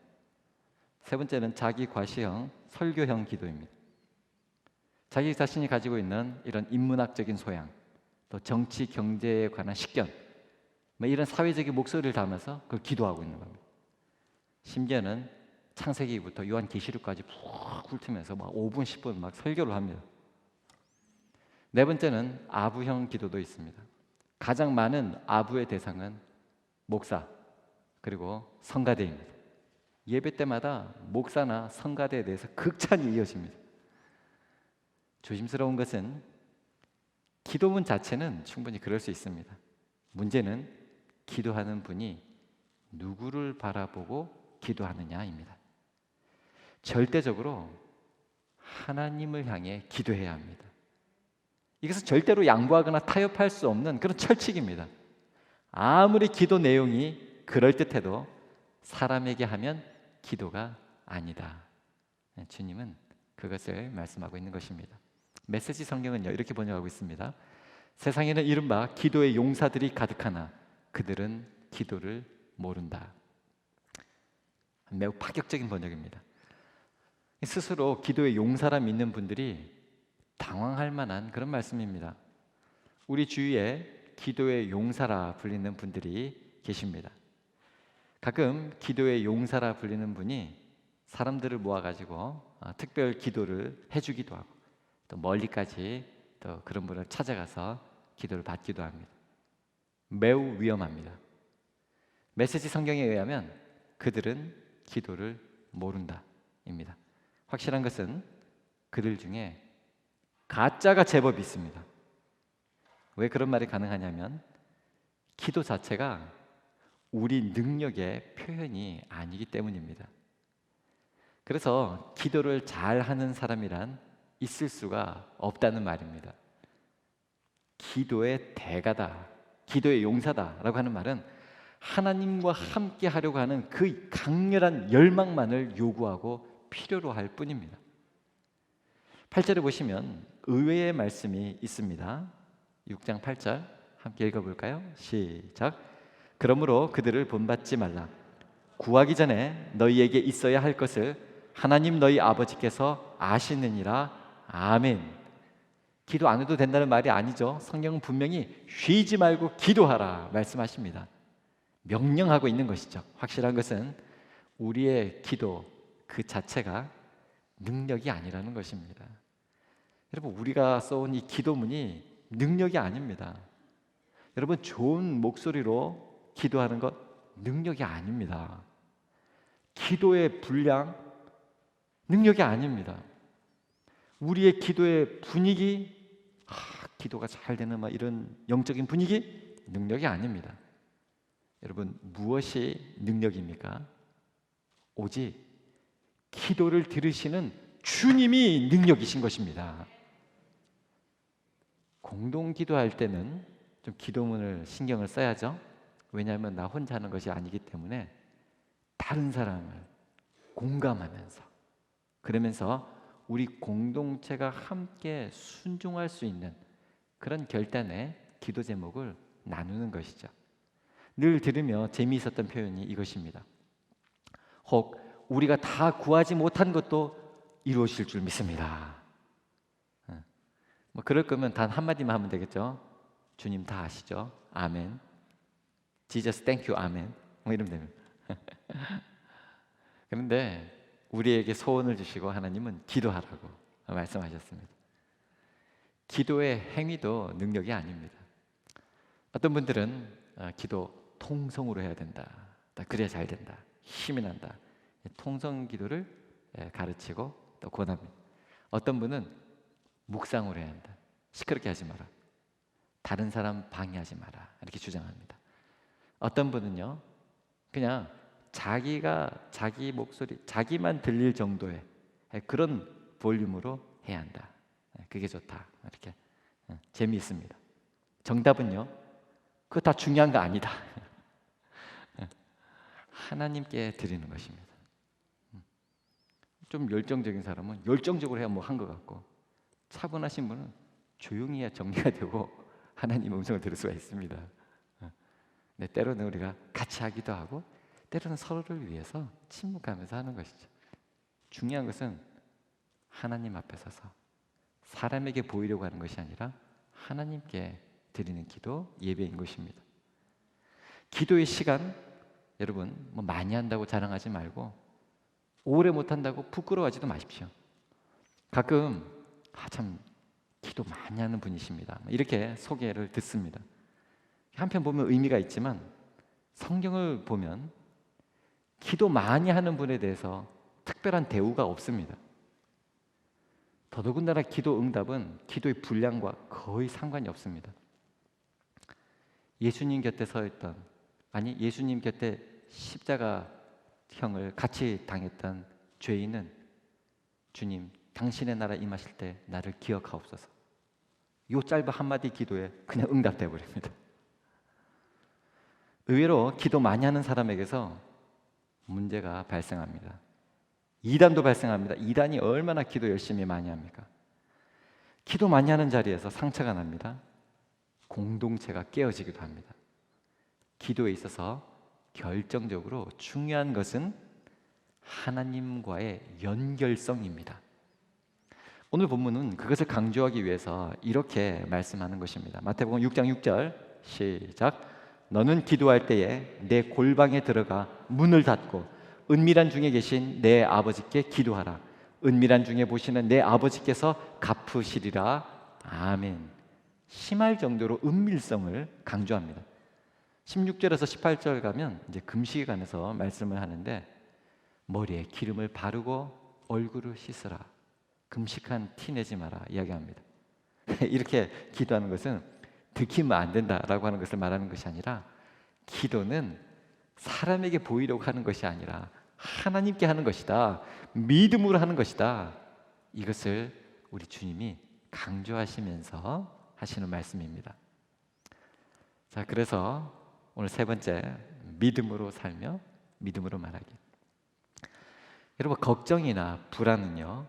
세 번째는 자기 과시형 설교형 기도입니다. 자기 자신이 가지고 있는 이런 인문학적인 소양, 또 정치 경제에 관한 식견, 뭐 이런 사회적인 목소리를 담아서 그걸 기도하고 있는 겁니다. 심지어는 창세기부터 요한계시록까지 푹 훑으면서 막 5분 10분 막 설교를 합니다. 네 번째는 아부형 기도도 있습니다. 가장 많은 아부의 대상은 목사 그리고 성가대입니다. 예배 때마다 목사나 성가대에 대해서 극찬이 이어집니다. 조심스러운 것은 기도문 자체는 충분히 그럴 수 있습니다. 문제는 기도하는 분이 누구를 바라보고 기도하느냐입니다. 절대적으로 하나님을 향해 기도해야 합니다. 이것은 절대로 양보하거나 타협할 수 없는 그런 철칙입니다. 아무리 기도 내용이 그럴듯해도 사람에게 하면 기도가 아니다. 주님은 그것을 말씀하고 있는 것입니다. 메시지 성경은요, 이렇게 번역하고 있습니다. 세상에는 이른바 기도의 용사들이 가득하나 그들은 기도를 모른다. 매우 파격적인 번역입니다. 스스로 기도의 용사라 믿는 분들이 당황할 만한 그런 말씀입니다. 우리 주위에 기도의 용사라 불리는 분들이 계십니다. 가끔 기도의 용사라 불리는 분이 사람들을 모아가지고 특별 기도를 해주기도 하고 또 멀리까지 또 그런 분을 찾아가서 기도를 받기도 합니다. 매우 위험합니다. 메시지 성경에 의하면 그들은 기도를 모른다입니다. 확실한 것은 그들 중에 가짜가 제법 있습니다. 왜 그런 말이 가능하냐면 기도 자체가 우리 능력의 표현이 아니기 때문입니다. 그래서 기도를 잘하는 사람이란 있을 수가 없다는 말입니다. 기도의 대가다, 기도의 용사다라고 하는 말은 하나님과 함께 하려고 하는 그 강렬한 열망만을 요구하고 필요로 할 뿐입니다. 8절에 보시면 의외의 말씀이 있습니다. 6장 8절 함께 읽어볼까요? 시작. 그러므로 그들을 본받지 말라. 구하기 전에 너희에게 있어야 할 것을 하나님 너희 아버지께서 아시느니라. 아멘. 기도 안 해도 된다는 말이 아니죠. 성경은 분명히 쉬지 말고 기도하라 말씀하십니다. 명령하고 있는 것이죠. 확실한 것은 우리의 기도 그 자체가 능력이 아니라는 것입니다. 여러분, 우리가 써온 이 기도문이 능력이 아닙니다. 여러분, 좋은 목소리로 기도하는 것 능력이 아닙니다. 기도의 분량 능력이 아닙니다. 우리의 기도의 분위기, 기도가 잘 되는 막 이런 영적인 분위기 능력이 아닙니다. 여러분, 무엇이 능력입니까? 오직 기도를 들으시는 주님이 능력이신 것입니다. 공동 기도할 때는 좀 기도문을 신경을 써야죠. 왜냐하면 나 혼자 하는 것이 아니기 때문에 다른 사람을 공감하면서, 그러면서 우리 공동체가 함께 순종할 수 있는 그런 결단의 기도 제목을 나누는 것이죠. 늘 들으며 재미있었던 표현이 이것입니다. 혹 우리가 다 구하지 못한 것도 이루어질 줄 믿습니다. 뭐 그럴 거면 단 한마디만 하면 되겠죠. 주님 다 아시죠? 아멘. Jesus thank you, 아멘. 뭐 이러면 됩니다. 그런데 우리에게 소원을 주시고 하나님은 기도하라고 말씀하셨습니다. 기도의 행위도 능력이 아닙니다. 어떤 분들은 기도 통성으로 해야 된다. 그래야 잘 된다. 힘이 난다. 통성 기도를 가르치고 또 권합니다. 어떤 분은 묵상으로 해야 한다. 시끄럽게 하지 마라. 다른 사람 방해하지 마라. 이렇게 주장합니다. 어떤 분은요, 그냥 자기가 자기 목소리, 자기만 들릴 정도의 그런 볼륨으로 해야 한다. 그게 좋다. 이렇게 재미있습니다. 정답은요, 그거 다 중요한 거 아니다. 하나님께 드리는 것입니다. 좀 열정적인 사람은 열정적으로 해야 뭐 한 것 같고, 차분하신 분은 조용히 해야 정리가 되고 하나님 음성을 들을 수가 있습니다. 네, 때로는 우리가 같이 하기도 하고 때로는 서로를 위해서 침묵하면서 하는 것이죠. 중요한 것은 하나님 앞에 서서 사람에게 보이려고 하는 것이 아니라 하나님께 드리는 기도, 예배인 것입니다. 기도의 시간, 여러분 뭐 많이 한다고 자랑하지 말고 오래 못한다고 부끄러워하지도 마십시오. 가끔 참 기도 많이 하는 분이십니다, 이렇게 소개를 듣습니다. 한편 보면 의미가 있지만 성경을 보면 기도 많이 하는 분에 대해서 특별한 대우가 없습니다. 더더군다나 기도 응답은 기도의 분량과 거의 상관이 없습니다. 예수님 곁에 서 있던, 아니 예수님 곁에 십자가형을 같이 당했던 죄인은 주님 당신의 나라 임하실 때 나를 기억하옵소서, 요 짧은 한마디 기도에 그냥 응답돼 버립니다. 의외로 기도 많이 하는 사람에게서 문제가 발생합니다. 이단도 발생합니다. 이단이 얼마나 기도 열심히 많이 합니까? 기도 많이 하는 자리에서 상처가 납니다. 공동체가 깨어지기도 합니다. 기도에 있어서 결정적으로 중요한 것은 하나님과의 연결성입니다. 오늘 본문은 그것을 강조하기 위해서 이렇게 말씀하는 것입니다. 마태복음 6장 6절 시작. 너는 기도할 때에 내 골방에 들어가 문을 닫고 은밀한 중에 계신 내 아버지께 기도하라. 은밀한 중에 보시는 내 아버지께서 갚으시리라. 아멘. 심할 정도로 은밀성을 강조합니다. 16절에서 18절 가면 이제 금식에 관해서 말씀을 하는데, 머리에 기름을 바르고 얼굴을 씻으라. 금식한 티 내지 마라 이야기합니다. 이렇게 기도하는 것은 들키면 안 된다라고 하는 것을 말하는 것이 아니라, 기도는 사람에게 보이려고 하는 것이 아니라 하나님께 하는 것이다. 믿음으로 하는 것이다. 이것을 우리 주님이 강조하시면서 하시는 말씀입니다. 자, 그래서 오늘 세 번째, 믿음으로 살며 믿음으로 말하기. 여러분, 걱정이나 불안은요,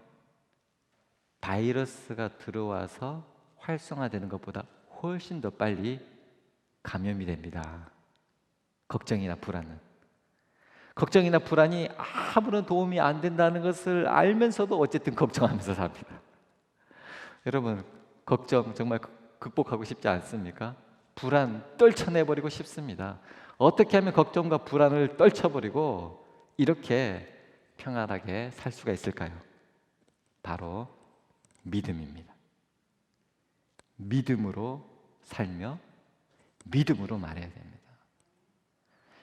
바이러스가 들어와서 활성화되는 것보다 훨씬 더 빨리 감염이 됩니다. 걱정이나 불안은. 걱정이나 불안이 아무런 도움이 안 된다는 것을 알면서도 어쨌든 걱정하면서 삽니다. 여러분, 걱정 정말 극복하고 싶지 않습니까? 불안 떨쳐내버리고 싶습니다. 어떻게 하면 걱정과 불안을 떨쳐버리고 이렇게 평안하게 살 수가 있을까요? 바로 믿음입니다. 믿음으로 살며 믿음으로 말해야 됩니다.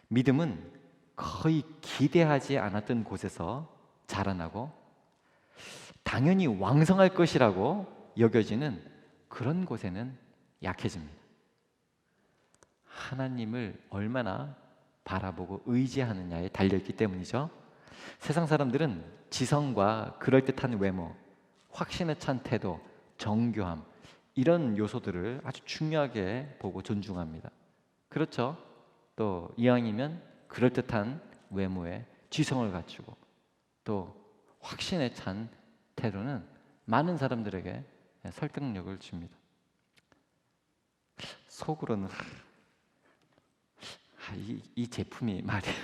믿음은 거의 기대하지 않았던 곳에서 자라나고 당연히 왕성할 것이라고 여겨지는 그런 곳에는 약해집니다. 하나님을 얼마나 바라보고 의지하느냐에 달려있기 때문이죠. 세상 사람들은 지성과 그럴듯한 외모, 확신에 찬 태도, 정교함, 이런 요소들을 아주 중요하게 보고 존중합니다. 그렇죠? 또 이왕이면 그럴듯한 외모에 지성을 갖추고 또 확신에 찬 태도는 많은 사람들에게 설득력을 줍니다. 속으로는 이 제품이 말이에요,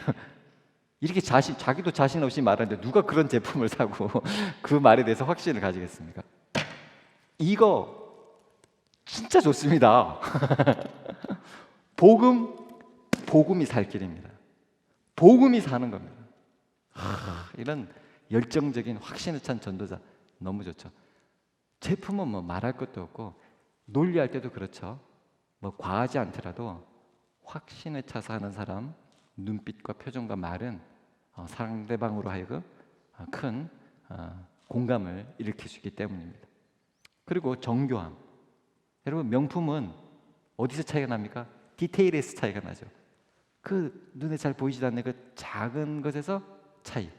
이렇게 자기도 자신 없이 말하는데 누가 그런 제품을 사고 그 말에 대해서 확신을 가지겠습니까? 이거 진짜 좋습니다. 복음이 살 길입니다. 복음이 사는 겁니다. 이런 열정적인 확신에 찬 전도자 너무 좋죠. 제품은 뭐 말할 것도 없고 논리할 때도 그렇죠. 뭐 과하지 않더라도 확신에 차서 하는 사람 눈빛과 표정과 말은 상대방으로 하여금 큰 공감을 일으킬 수 있기 때문입니다. 그리고 정교함. 여러분 명품은 어디서 차이가 납니까? 디테일에서 차이가 나죠. 그 눈에 잘 보이지도 않는 그 작은 것에서 차이.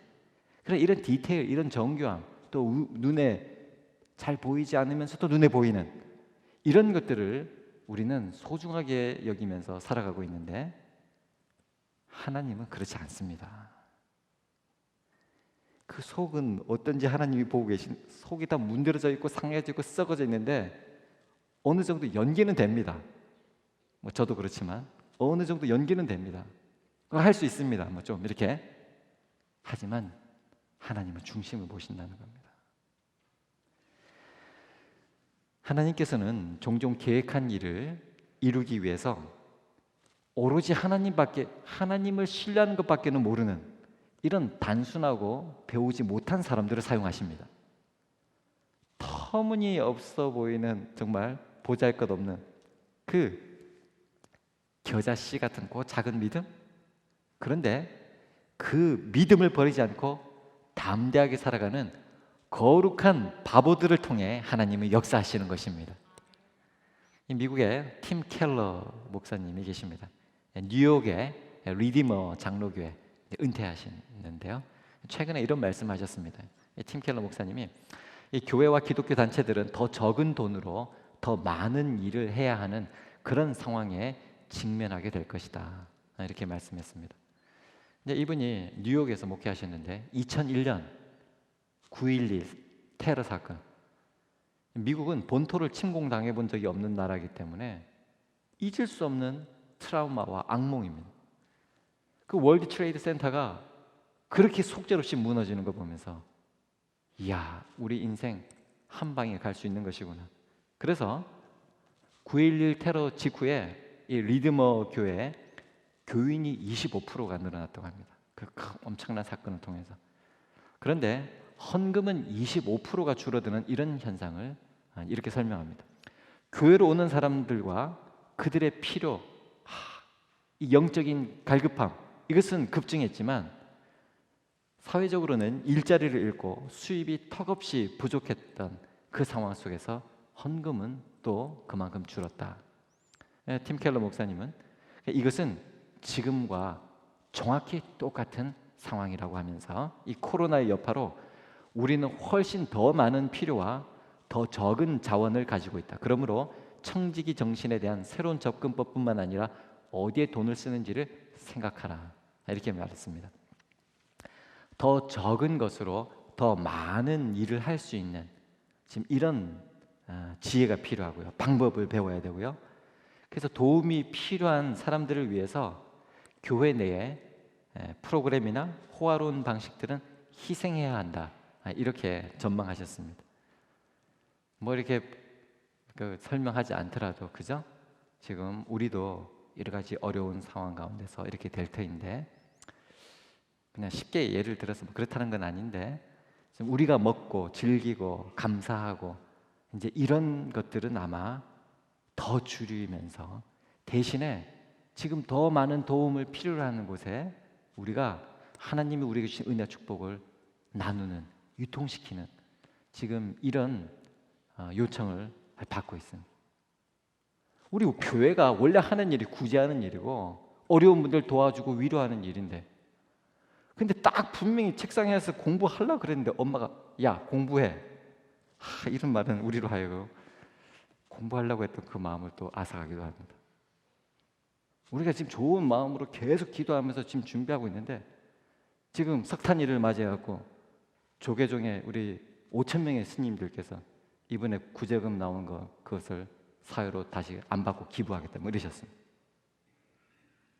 그래 이런 디테일, 이런 정교함, 또 눈에 잘 보이지 않으면서도 눈에 보이는 이런 것들을 우리는 소중하게 여기면서 살아가고 있는데 하나님은 그렇지 않습니다. 그 속은 어떤지 하나님이 보고 계신, 속이 다 문드러져 있고 상해져 있고 썩어져 있는데 어느 정도 연기는 됩니다. 뭐 저도 그렇지만 어느 정도 연기는 됩니다. 할 수 있습니다. 뭐 좀 이렇게. 하지만 하나님은 중심을 보신다는 겁니다. 하나님께서는 종종 계획한 일을 이루기 위해서 오로지 하나님을 신뢰하는 것밖에는 모르는 이런 단순하고 배우지 못한 사람들을 사용하십니다. 터무니없어 보이는 정말 보잘것없는 그 겨자씨 같은 그 작은 믿음? 그런데 그 믿음을 버리지 않고 담대하게 살아가는 거룩한 바보들을 통해 하나님은 역사하시는 것입니다. 미국에 팀 켈러 목사님이 계십니다. 뉴욕의 리디머 장로교회 은퇴하시는데요. 최근에 이런 말씀하셨습니다. 팀 켈러 목사님이 이 교회와 기독교 단체들은 더 적은 돈으로 더 많은 일을 해야 하는 그런 상황에 직면하게 될 것이다. 이렇게 말씀했습니다. 이분이 뉴욕에서 목회하셨는데 2001년 9.11 테러 사건, 미국은 본토를 침공당해 본 적이 없는 나라이기 때문에 잊을 수 없는 트라우마와 악몽입니다. 그 월드 트레이드 센터가 그렇게 속절없이 무너지는 거 보면서 이야, 우리 인생 한 방에 갈 수 있는 것이구나. 그래서 9.11 테러 직후에 이 리드머 교회 교인이 25%가 늘어났다고 합니다. 그 엄청난 사건을 통해서. 그런데 헌금은 25%가 줄어드는 이런 현상을 이렇게 설명합니다. 교회로 오는 사람들과 그들의 필요, 이 영적인 갈급함, 이것은 급증했지만 사회적으로는 일자리를 잃고 수입이 턱없이 부족했던 그 상황 속에서 헌금은 또 그만큼 줄었다. 팀 켈러 목사님은 이것은 지금과 정확히 똑같은 상황이라고 하면서 이 코로나의 여파로 우리는 훨씬 더 많은 필요와 더 적은 자원을 가지고 있다. 그러므로 청지기 정신에 대한 새로운 접근법뿐만 아니라 어디에 돈을 쓰는지를 생각하라. 이렇게 말했습니다. 더 적은 것으로 더 많은 일을 할 수 있는 지금 이런 지혜가 필요하고요. 방법을 배워야 되고요. 그래서 도움이 필요한 사람들을 위해서 교회 내에 프로그램이나 호화로운 방식들은 희생해야 한다. 이렇게 전망하셨습니다. 뭐 이렇게 설명하지 않더라도 그죠? 지금 우리도 여러 가지 어려운 상황 가운데서 이렇게 될 터인데 그냥 쉽게 예를 들어서 그렇다는 건 아닌데 지금 우리가 먹고 즐기고 감사하고 이제 이런 것들은 아마 더 줄이면서 대신에 지금 더 많은 도움을 필요로 하는 곳에 우리가 하나님이 우리에게 주신 은혜와 축복을 나누는, 유통시키는 지금 이런 요청을 받고 있습니다. 우리 교회가 원래 하는 일이 구제하는 일이고 어려운 분들 도와주고 위로하는 일인데 근데 딱 분명히 책상에서 공부하려고 그랬는데 엄마가 야 공부해 이런 말은 우리로 하여금 공부하려고 했던 그 마음을 또 앗아가기도 합니다. 우리가 지금 좋은 마음으로 계속 기도하면서 지금 준비하고 있는데 지금 석탄일을 맞이해갖고 조계종의 우리 5,000명의 스님들께서 이번에 구제금 나온 그것을 사회로 다시 안 받고 기부하겠다 뭐 이러셨습니다.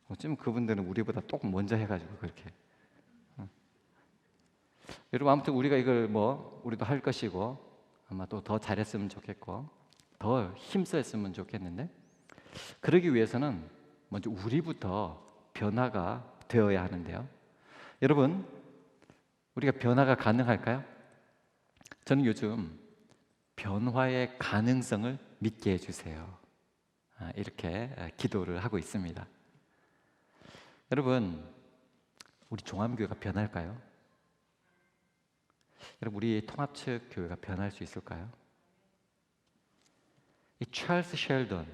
어쩌면 그분들은 우리보다 조금 먼저 해가지고 그렇게 여러분 아무튼 우리가 이걸 뭐 우리도 할 것이고 아마 또 더 잘했으면 좋겠고 더 힘썼으면 좋겠는데 그러기 위해서는 먼저 우리부터 변화가 되어야 하는데요. 여러분 우리가 변화가 가능할까요? 저는 요즘 변화의 가능성을 믿게 해주세요. 이렇게 기도를 하고 있습니다. 여러분 우리 종암교회가 변할까요? 여러분 우리 통합측 교회가 변할 수 있을까요? 이 찰스 셸던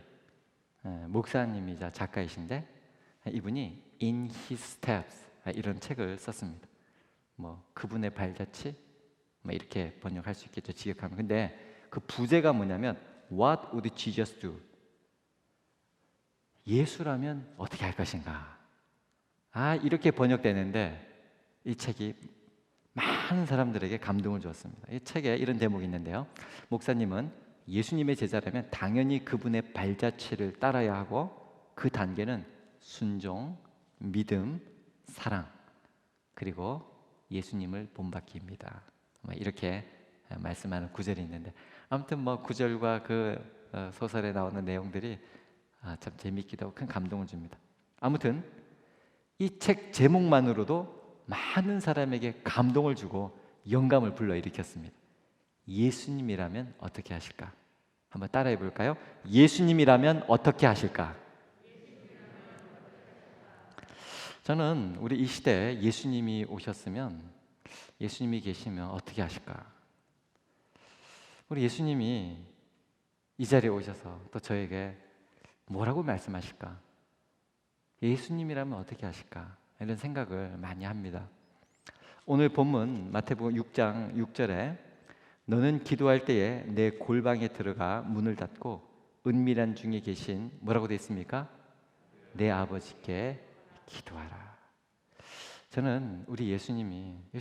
목사님이자 작가이신데 이분이 In His Steps 이런 책을 썼습니다. 뭐 그분의 발자취 뭐 이렇게 번역할 수 있겠죠, 직역하면. 근데 그 부제가 뭐냐면 What would Jesus do? 예수라면 어떻게 할 것인가? 이렇게 번역되는데 이 책이 많은 사람들에게 감동을 주었습니다. 이 책에 이런 대목이 있는데요. 목사님은 예수님의 제자라면 당연히 그분의 발자취를 따라야 하고 그 단계는 순종, 믿음, 사랑 그리고 예수님을 본받기입니다. 이렇게 말씀하는 구절이 있는데 아무튼 뭐 구절과 그 소설에 나오는 내용들이 참 재미있기도 하고 큰 감동을 줍니다. 아무튼 이 책 제목만으로도 많은 사람에게 감동을 주고 영감을 불러일으켰습니다. 예수님이라면 어떻게 하실까? 한번 따라해 볼까요? 예수님이라면 어떻게 하실까? 저는 우리 이 시대에 예수님이 오셨으면 예수님이 계시면 어떻게 하실까? 우리 예수님이 이 자리에 오셔서 또 저에게 뭐라고 말씀하실까? 예수님이라면 어떻게 하실까? 이런 생각을 많이 합니다. 오늘 본문 마태복음 6장 6절에 너는 기도할 때에 내 골방에 들어가 문을 닫고 은밀한 중에 계신 뭐라고 되어 있습니까? 내 아버지께 기도하라. 저는 우리 예수님 이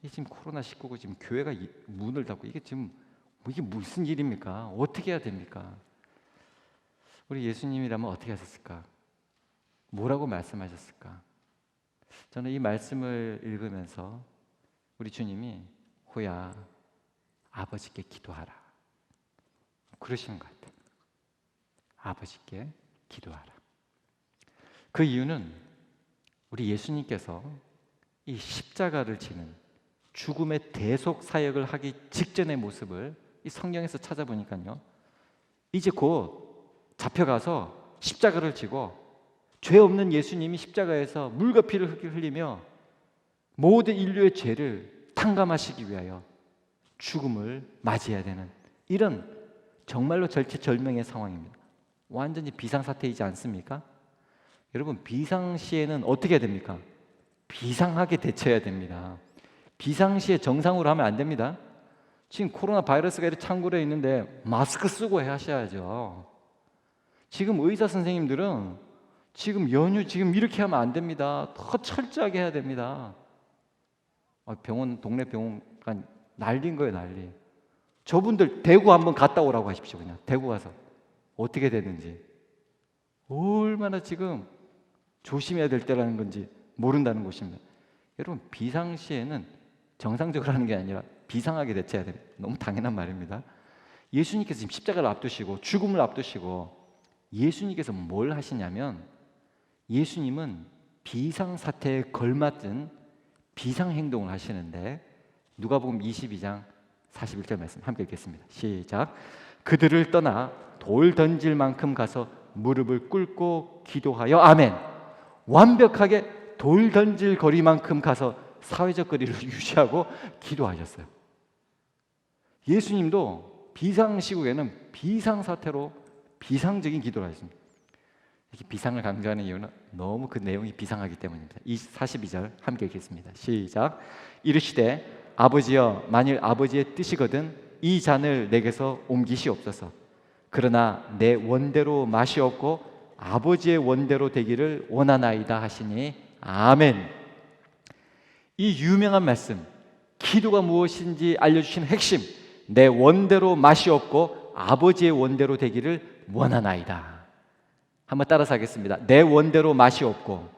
지금 코로나19고 지금 교회가 문을 닫고 이게 무슨 일입니까? 어떻게 해야 됩니까? 우리 예수님이라면 어떻게 하셨을까? 뭐라고 말씀하셨을까? 저는 이 말씀을 읽으면서 우리 주님이 호야 아버지께 기도하라 그러시는 것 같아요. 아버지께 기도하라. 그 이유는 우리 예수님께서 이 십자가를 지는 죽음의 대속 사역을 하기 직전의 모습을 이 성경에서 찾아보니까요, 이제 곧 잡혀가서 십자가를 지고 죄 없는 예수님이 십자가에서 물과 피를 흘리며 모든 인류의 죄를 탕감하시기 위하여 죽음을 맞이해야 되는 이런 정말로 절체절명의 상황입니다. 완전히 비상사태이지 않습니까? 여러분 비상시에는 어떻게 해야 됩니까? 비상하게 대처해야 됩니다. 비상시에 정상으로 하면 안 됩니다. 지금 코로나 바이러스가 이렇게 창궐해 있는데 마스크 쓰고 하셔야죠. 지금 의사 선생님들은 지금 연휴 지금 이렇게 하면 안 됩니다. 더 철저하게 해야 됩니다. 병원 동네 병원 난리인 거예요, 난리. 저분들 대구 한번 갔다 오라고 하십시오. 그냥 대구 가서 어떻게 되는지 얼마나 지금 조심해야 될 때라는 건지 모른다는 것입니다. 여러분 비상시에는 정상적으로 하는 게 아니라 비상하게 대처해야 됩니다. 너무 당연한 말입니다. 예수님께서 지금 십자가를 앞두시고 죽음을 앞두시고 예수님께서 뭘 하시냐면 예수님은 비상사태에 걸맞은 비상행동을 하시는데 누가복음 22장 41절 말씀 함께 읽겠습니다. 시작. 그들을 떠나 돌 던질 만큼 가서 무릎을 꿇고 기도하여 아멘. 완벽하게 돌 던질 거리만큼 가서 사회적 거리를 유지하고 기도하셨어요. 예수님도 비상시국에는 비상사태로 비상적인 기도를 하셨습니다. 이렇게 비상을 강조하는 이유는 너무 그 내용이 비상하기 때문입니다. 42절 함께 읽겠습니다. 시작. 이르시되 아버지여 만일 아버지의 뜻이거든 이 잔을 내게서 옮기시옵소서. 그러나 내 원대로 마시옵고 아버지의 원대로 되기를 원하나이다 하시니 아멘. 이 유명한 말씀 기도가 무엇인지 알려주신 핵심 내 원대로 마시옵고 아버지의 원대로 되기를 원하나이다. 한번 따라서 하겠습니다. 내 원대로 마시옵고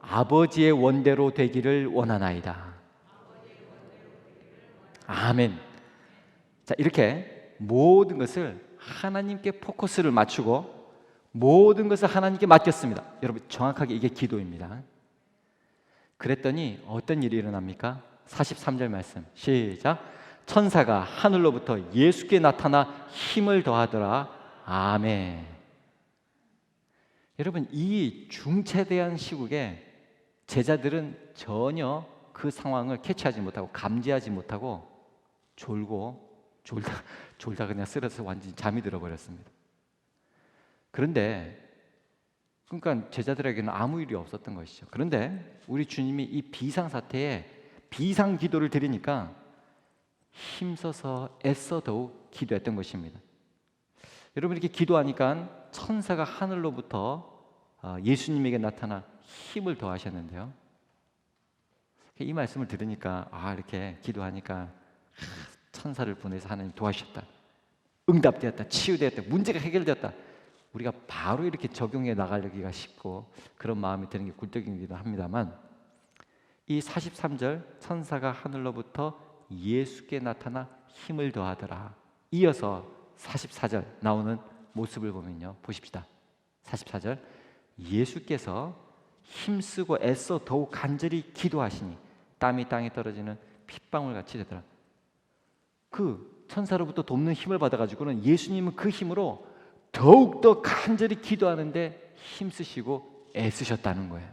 아버지의 원대로 되기를 원하나이다. 아멘. 자, 이렇게 모든 것을 하나님께 포커스를 맞추고 모든 것을 하나님께 맡겼습니다. 여러분, 정확하게 이게 기도입니다. 그랬더니 어떤 일이 일어납니까? 43절 말씀 시작. 천사가 하늘로부터 예수께 나타나 힘을 더하더라. 아멘. 여러분, 이 중차대한 시국에 제자들은 전혀 그 상황을 캐치하지 못하고 감지하지 못하고 졸다 그냥 쓰러져서 완전히 잠이 들어버렸습니다. 그런데 그러니까 제자들에게는 아무 일이 없었던 것이죠. 그런데 우리 주님이 이 비상사태에 비상기도를 드리니까 힘써서 애써 더욱 기도했던 것입니다. 여러분, 이렇게 기도하니까 천사가 하늘로부터 예수님에게 나타나 힘을 더하셨는데요. 이 말씀을 들으니까 이렇게 기도하니까 천사를 보내서 하나님 도와주셨다, 응답되었다, 치유되었다, 문제가 해결되었다, 우리가 바로 이렇게 적용해 나가기가 쉽고 그런 마음이 드는 게 굴뚝이기도 합니다만, 이 43절 천사가 하늘로부터 예수께 나타나 힘을 더하더라, 이어서 44절 나오는 모습을 보면요, 보십시다. 44절 예수께서 힘쓰고 애써 더욱 간절히 기도하시니 땀이 땅에 떨어지는 핏방울같이 되더라. 그 천사로부터 돕는 힘을 받아가지고는 예수님은 그 힘으로 더욱더 간절히 기도하는데 힘쓰시고 애쓰셨다는 거예요.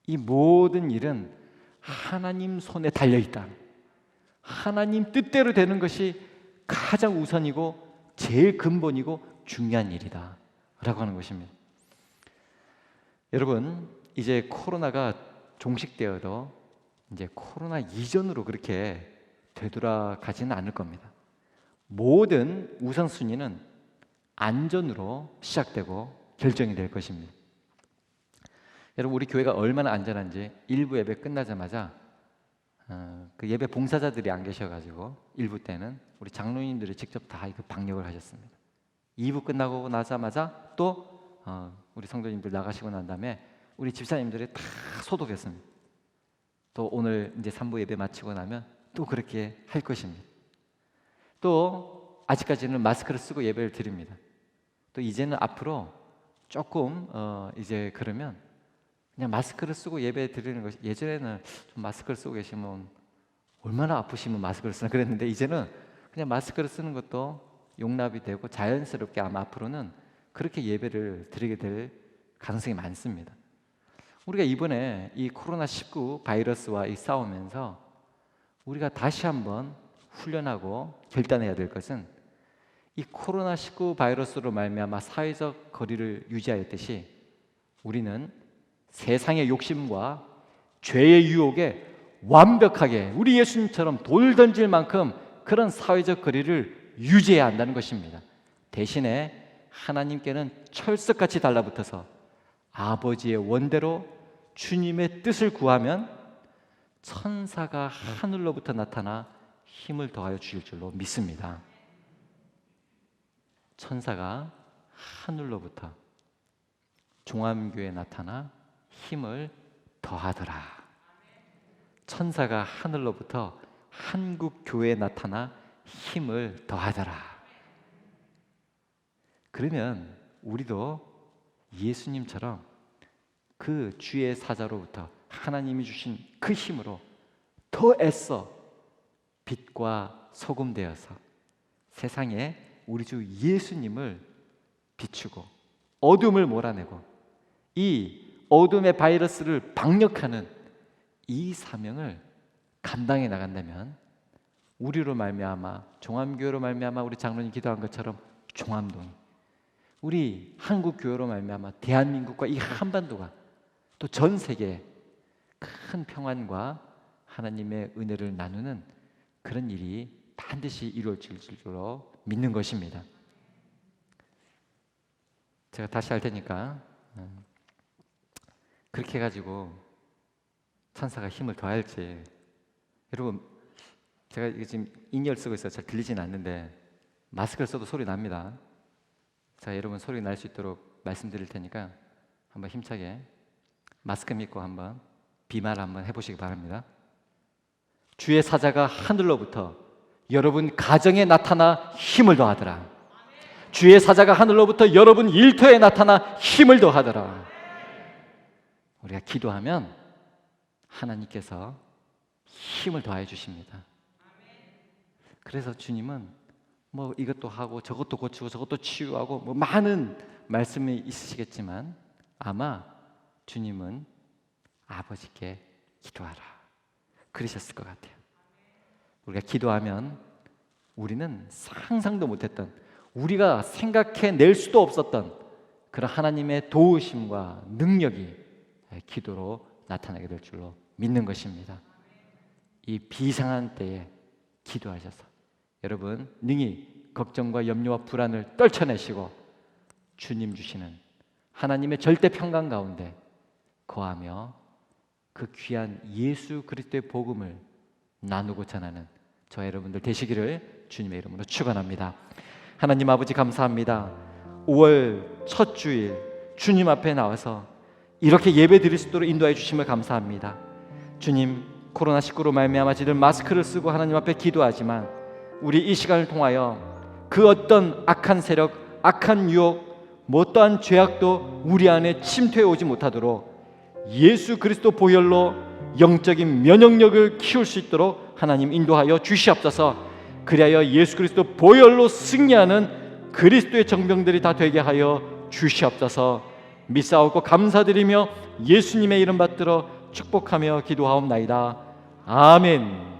이 모든 일은 하나님 손에 달려있다, 하나님 뜻대로 되는 것이 가장 우선이고 제일 근본이고 중요한 일이다 라고 하는 것입니다. 여러분, 이제 코로나가 종식되어도 이제 코로나 이전으로 그렇게 되돌아가지는 않을 겁니다. 모든 우선순위는 안전으로 시작되고 결정이 될 것입니다. 여러분, 우리 교회가 얼마나 안전한지 일부 예배 끝나자마자 그 예배 봉사자들이 안 계셔가지고 일부 때는 우리 장로님들이 직접 다 그 방역을 하셨습니다. 2부 끝나고 나자마자 또 우리 성도님들 나가시고 난 다음에 우리 집사님들이 다 소독했습니다. 또 오늘 이제 3부 예배 마치고 나면 또 그렇게 할 것입니다. 또 아직까지는 마스크를 쓰고 예배를 드립니다. 또 이제는 앞으로 조금 이제 그러면 그냥 마스크를 쓰고 예배 드리는 것이, 예전에는 좀 마스크를 쓰고 계시면 얼마나 아프시면 마스크를 쓰나 그랬는데 이제는 그냥 마스크를 쓰는 것도 용납이 되고 자연스럽게 아마 앞으로는 그렇게 예배를 드리게 될 가능성이 많습니다. 우리가 이번에 이 코로나19 바이러스와 싸우면서 우리가 다시 한번 훈련하고 결단해야 될 것은, 이 코로나19 바이러스로 말미암아 사회적 거리를 유지하였듯이 우리는 세상의 욕심과 죄의 유혹에 완벽하게 우리 예수님처럼 돌 던질 만큼 그런 사회적 거리를 유지해야 한다는 것입니다. 대신에 하나님께는 철석같이 달라붙어서 아버지의 원대로 주님의 뜻을 구하면 천사가 하늘로부터 나타나 힘을 더하여 주실 줄로 믿습니다. 천사가 하늘로부터 종암교회에 나타나 힘을 더하더라. 천사가 하늘로부터 한국교회에 나타나 힘을 더하더라. 그러면 우리도 예수님처럼 그 주의 사자로부터 하나님이 주신 그 힘으로 더 애써 빛과 소금 되어서 세상에 우리 주 예수님을 비추고 어둠을 몰아내고 이 어둠의 바이러스를 방역하는 이 사명을 감당해 나간다면, 우리로 말미암아 종암교회로 말미암아 우리 장로님 기도한 것처럼 종암동, 우리 한국교회로 말미암아 대한민국과 이 한반도가 또 전 세계에 큰 평안과 하나님의 은혜를 나누는 그런 일이 반드시 이루어질 줄로 믿는 것입니다. 제가 다시 할 테니까 그렇게 해가지고 천사가 힘을 더할지, 여러분 제가 이게 지금 인이어를 쓰고 있어서 잘 들리진 않는데 마스크를 써도 소리 납니다. 자, 여러분 소리 날 수 있도록 말씀드릴 테니까 한번 힘차게 마스크 믿고 한번 비말 한번 해보시기 바랍니다. 주의 사자가 하늘로부터 여러분 가정에 나타나 힘을 더하더라. 주의 사자가 하늘로부터 여러분 일터에 나타나 힘을 더하더라. 우리가 기도하면 하나님께서 힘을 더해 주십니다. 그래서 주님은 뭐 이것도 하고 저것도 고치고 저것도 치유하고 뭐 많은 말씀이 있으시겠지만 아마 주님은 아버지께 기도하라 그러셨을 것 같아요. 우리가 기도하면 우리는 상상도 못했던, 우리가 생각해낼 수도 없었던 그런 하나님의 도우심과 능력이 기도로 나타나게 될 줄로 믿는 것입니다. 이 비상한 때에 기도하셔서 여러분 능히 걱정과 염려와 불안을 떨쳐내시고 주님 주시는 하나님의 절대 평강 가운데 거하며 그 귀한 예수 그리스도의 복음을 나누고 전하는 저 여러분들 되시기를 주님의 이름으로 축원합니다. 하나님 아버지 감사합니다. 5월 첫 주일 주님 앞에 나와서 이렇게 예배 드릴 수 있도록 인도해 주심을 감사합니다. 주님, 코로나19로 말미암아 저희들 마스크를 쓰고 하나님 앞에 기도하지만 우리 이 시간을 통하여 그 어떤 악한 세력, 악한 유혹, 뭐 어떠한 죄악도 우리 안에 침투해 오지 못하도록 예수 그리스도 보혈로 영적인 면역력을 키울 수 있도록 하나님 인도하여 주시옵소서. 그리하여 예수 그리스도 보혈로 승리하는 그리스도의 정병들이 다 되게 하여 주시옵소서. 믿사옵고 감사드리며 예수님의 이름 받들어 축복하며 기도하옵나이다. 아멘.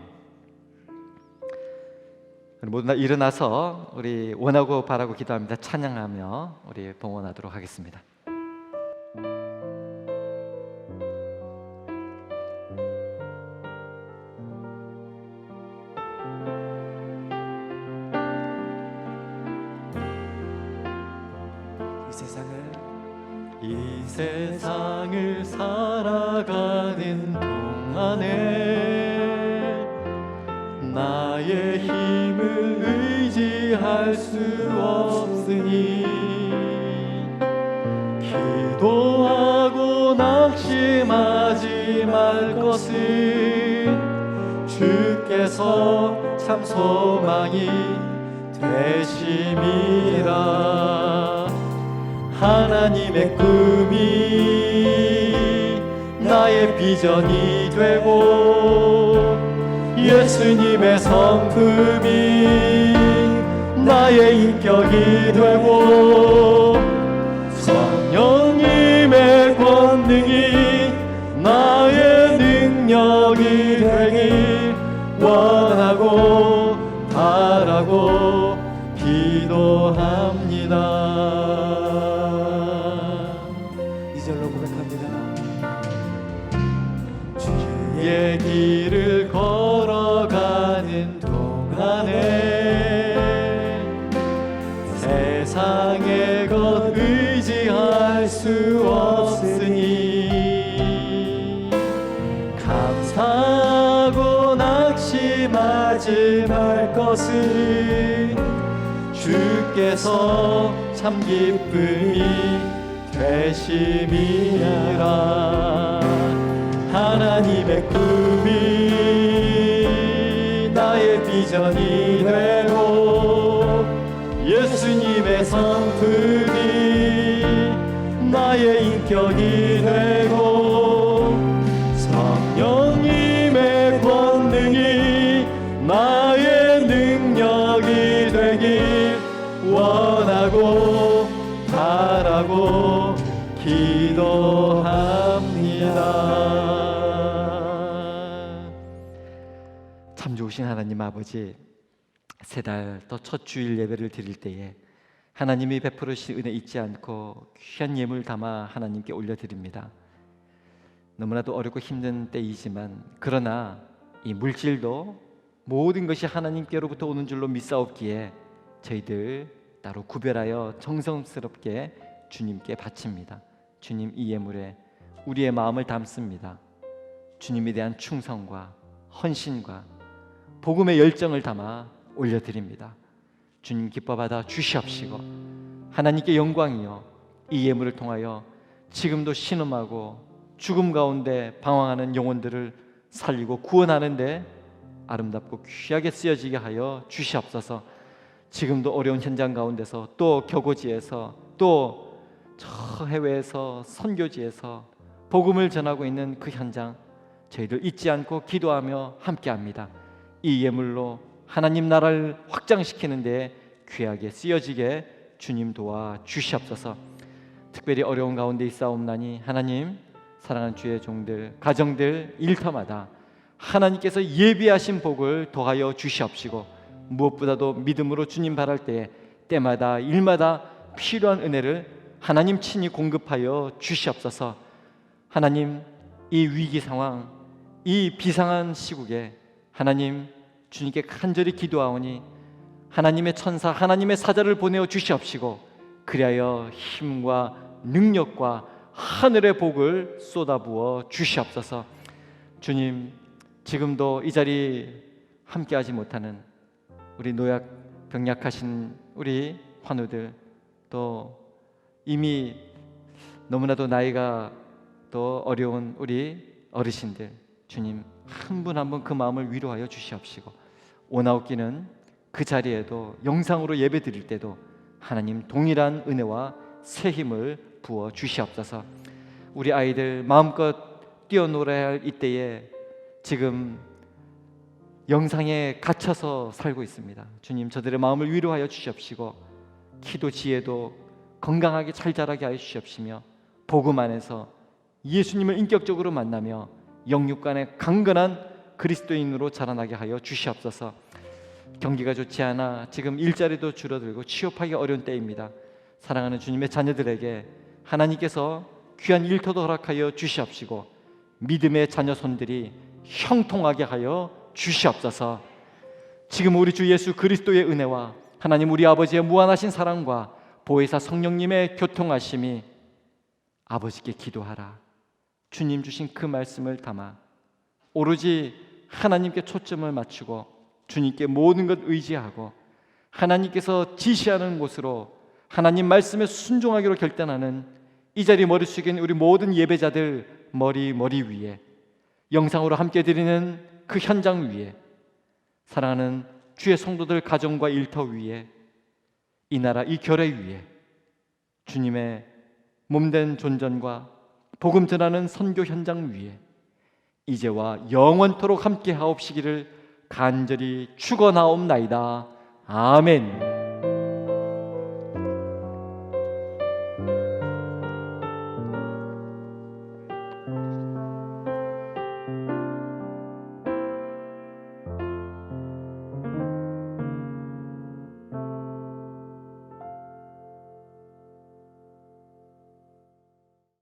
모두 다 일어나서 우리 원하고 바라고 기도합니다. 찬양하며 우리 봉헌하도록 하겠습니다. 이 세상을 살아가는 동안에 나의 힘을 의지할 수 없으니 기도하고 낙심하지 말 것은 주께서 참 소망이 되심이라. 하나님의 꿈이 나의 비전이 되고 예수님의 성품이 나의 인격이 되고 성령님의 권능이 나의 능력이 되길 원하고 바라고 기도합니다. 주의 길을 걸어가는 동안에 세상의 것 의지할 수 없으니 감사하고 낙심하지 말 것은 주께서 참 기쁨이 되심이라. 하나님의 꿈이 나의 비전이 되고 예수님의 성품이 나의 인격이 되고 성령님의 권능이 나의 능력이 되길 원하고 바라고 기도합니다. 참 좋으신 하나님 아버지, 세 달 또 첫 주일 예배를 드릴 때에 하나님이 베풀으신 은혜 잊지 않고 귀한 예물 담아 하나님께 올려드립니다. 너무나도 어렵고 힘든 때이지만 그러나 이 물질도 모든 것이 하나님께로부터 오는 줄로 믿사옵기에 저희들 따로 구별하여 정성스럽게 주님께 바칩니다. 주님, 이 예물에 우리의 마음을 담습니다. 주님에 대한 충성과 헌신과 복음의 열정을 담아 올려드립니다. 주님 기뻐 받아 주시옵시고 하나님께 영광이요 이 예물을 통하여 지금도 신음하고 죽음 가운데 방황하는 영혼들을 살리고 구원하는데 아름답고 귀하게 쓰여지게 하여 주시옵소서. 지금도 어려운 현장 가운데서 또 격오지에서 또 저 해외에서 선교지에서 복음을 전하고 있는 그 현장 저희들 잊지 않고 기도하며 함께합니다. 이 예물로 하나님 나라를 확장시키는 데 귀하게 쓰여지게 주님 도와 주시옵소서. 특별히 어려운 가운데 있사옵나니 하나님, 사랑하는 주의 종들, 가정들, 일터마다 하나님께서 예비하신 복을 더하여 주시옵시고 무엇보다도 믿음으로 주님 바랄 때에 때마다 일마다 필요한 은혜를 하나님 친히 공급하여 주시옵소서. 하나님, 이 위기 상황, 이 비상한 시국에 하나님 주님께 간절히 기도하오니 하나님의 천사, 하나님의 사자를 보내어 주시옵시고 그리하여 힘과 능력과 하늘의 복을 쏟아부어 주시옵소서. 주님, 지금도 이 자리 함께하지 못하는 우리 노약 병약하신 우리 환우들, 또 이미 너무나도 나이가 또 어려운 우리 어르신들, 주님 한 분 한 분 그 마음을 위로하여 주시옵시고 오나웃기는 그 자리에도 영상으로 예배 드릴 때도 하나님 동일한 은혜와 새 힘을 부어 주시옵소서. 우리 아이들 마음껏 뛰어놀아야 할 이때에 지금 영상에 갇혀서 살고 있습니다. 주님, 저들의 마음을 위로하여 주시옵시고 기도 지혜도 건강하게 잘 자라게 하여 주시옵시며 복음 안에서 예수님을 인격적으로 만나며 영육간의 강건한 그리스도인으로 자라나게 하여 주시옵소서. 경기가 좋지 않아 지금 일자리도 줄어들고 취업하기 어려운 때입니다. 사랑하는 주님의 자녀들에게 하나님께서 귀한 일터도 허락하여 주시옵시고 믿음의 자녀 손들이 형통하게 하여 주시옵소서. 지금 우리 주 예수 그리스도의 은혜와 하나님 우리 아버지의 무한하신 사랑과 보혜사 성령님의 교통하심이 아버지께 기도하라, 주님 주신 그 말씀을 담아 오로지 하나님께 초점을 맞추고 주님께 모든 것 의지하고 하나님께서 지시하는 곳으로 하나님 말씀에 순종하기로 결단하는 이 자리 머릿속에 있는 우리 모든 예배자들 머리 위에, 영상으로 함께 드리는 그 현장 위에, 사랑하는 주의 성도들 가정과 일터 위에, 이 나라 이 결의 위에 주님의 몸된 존전과 복음 전하는 선교 현장 위에 이제와 영원토록 함께 하옵시기를 간절히 축원하옵나이다. 아멘.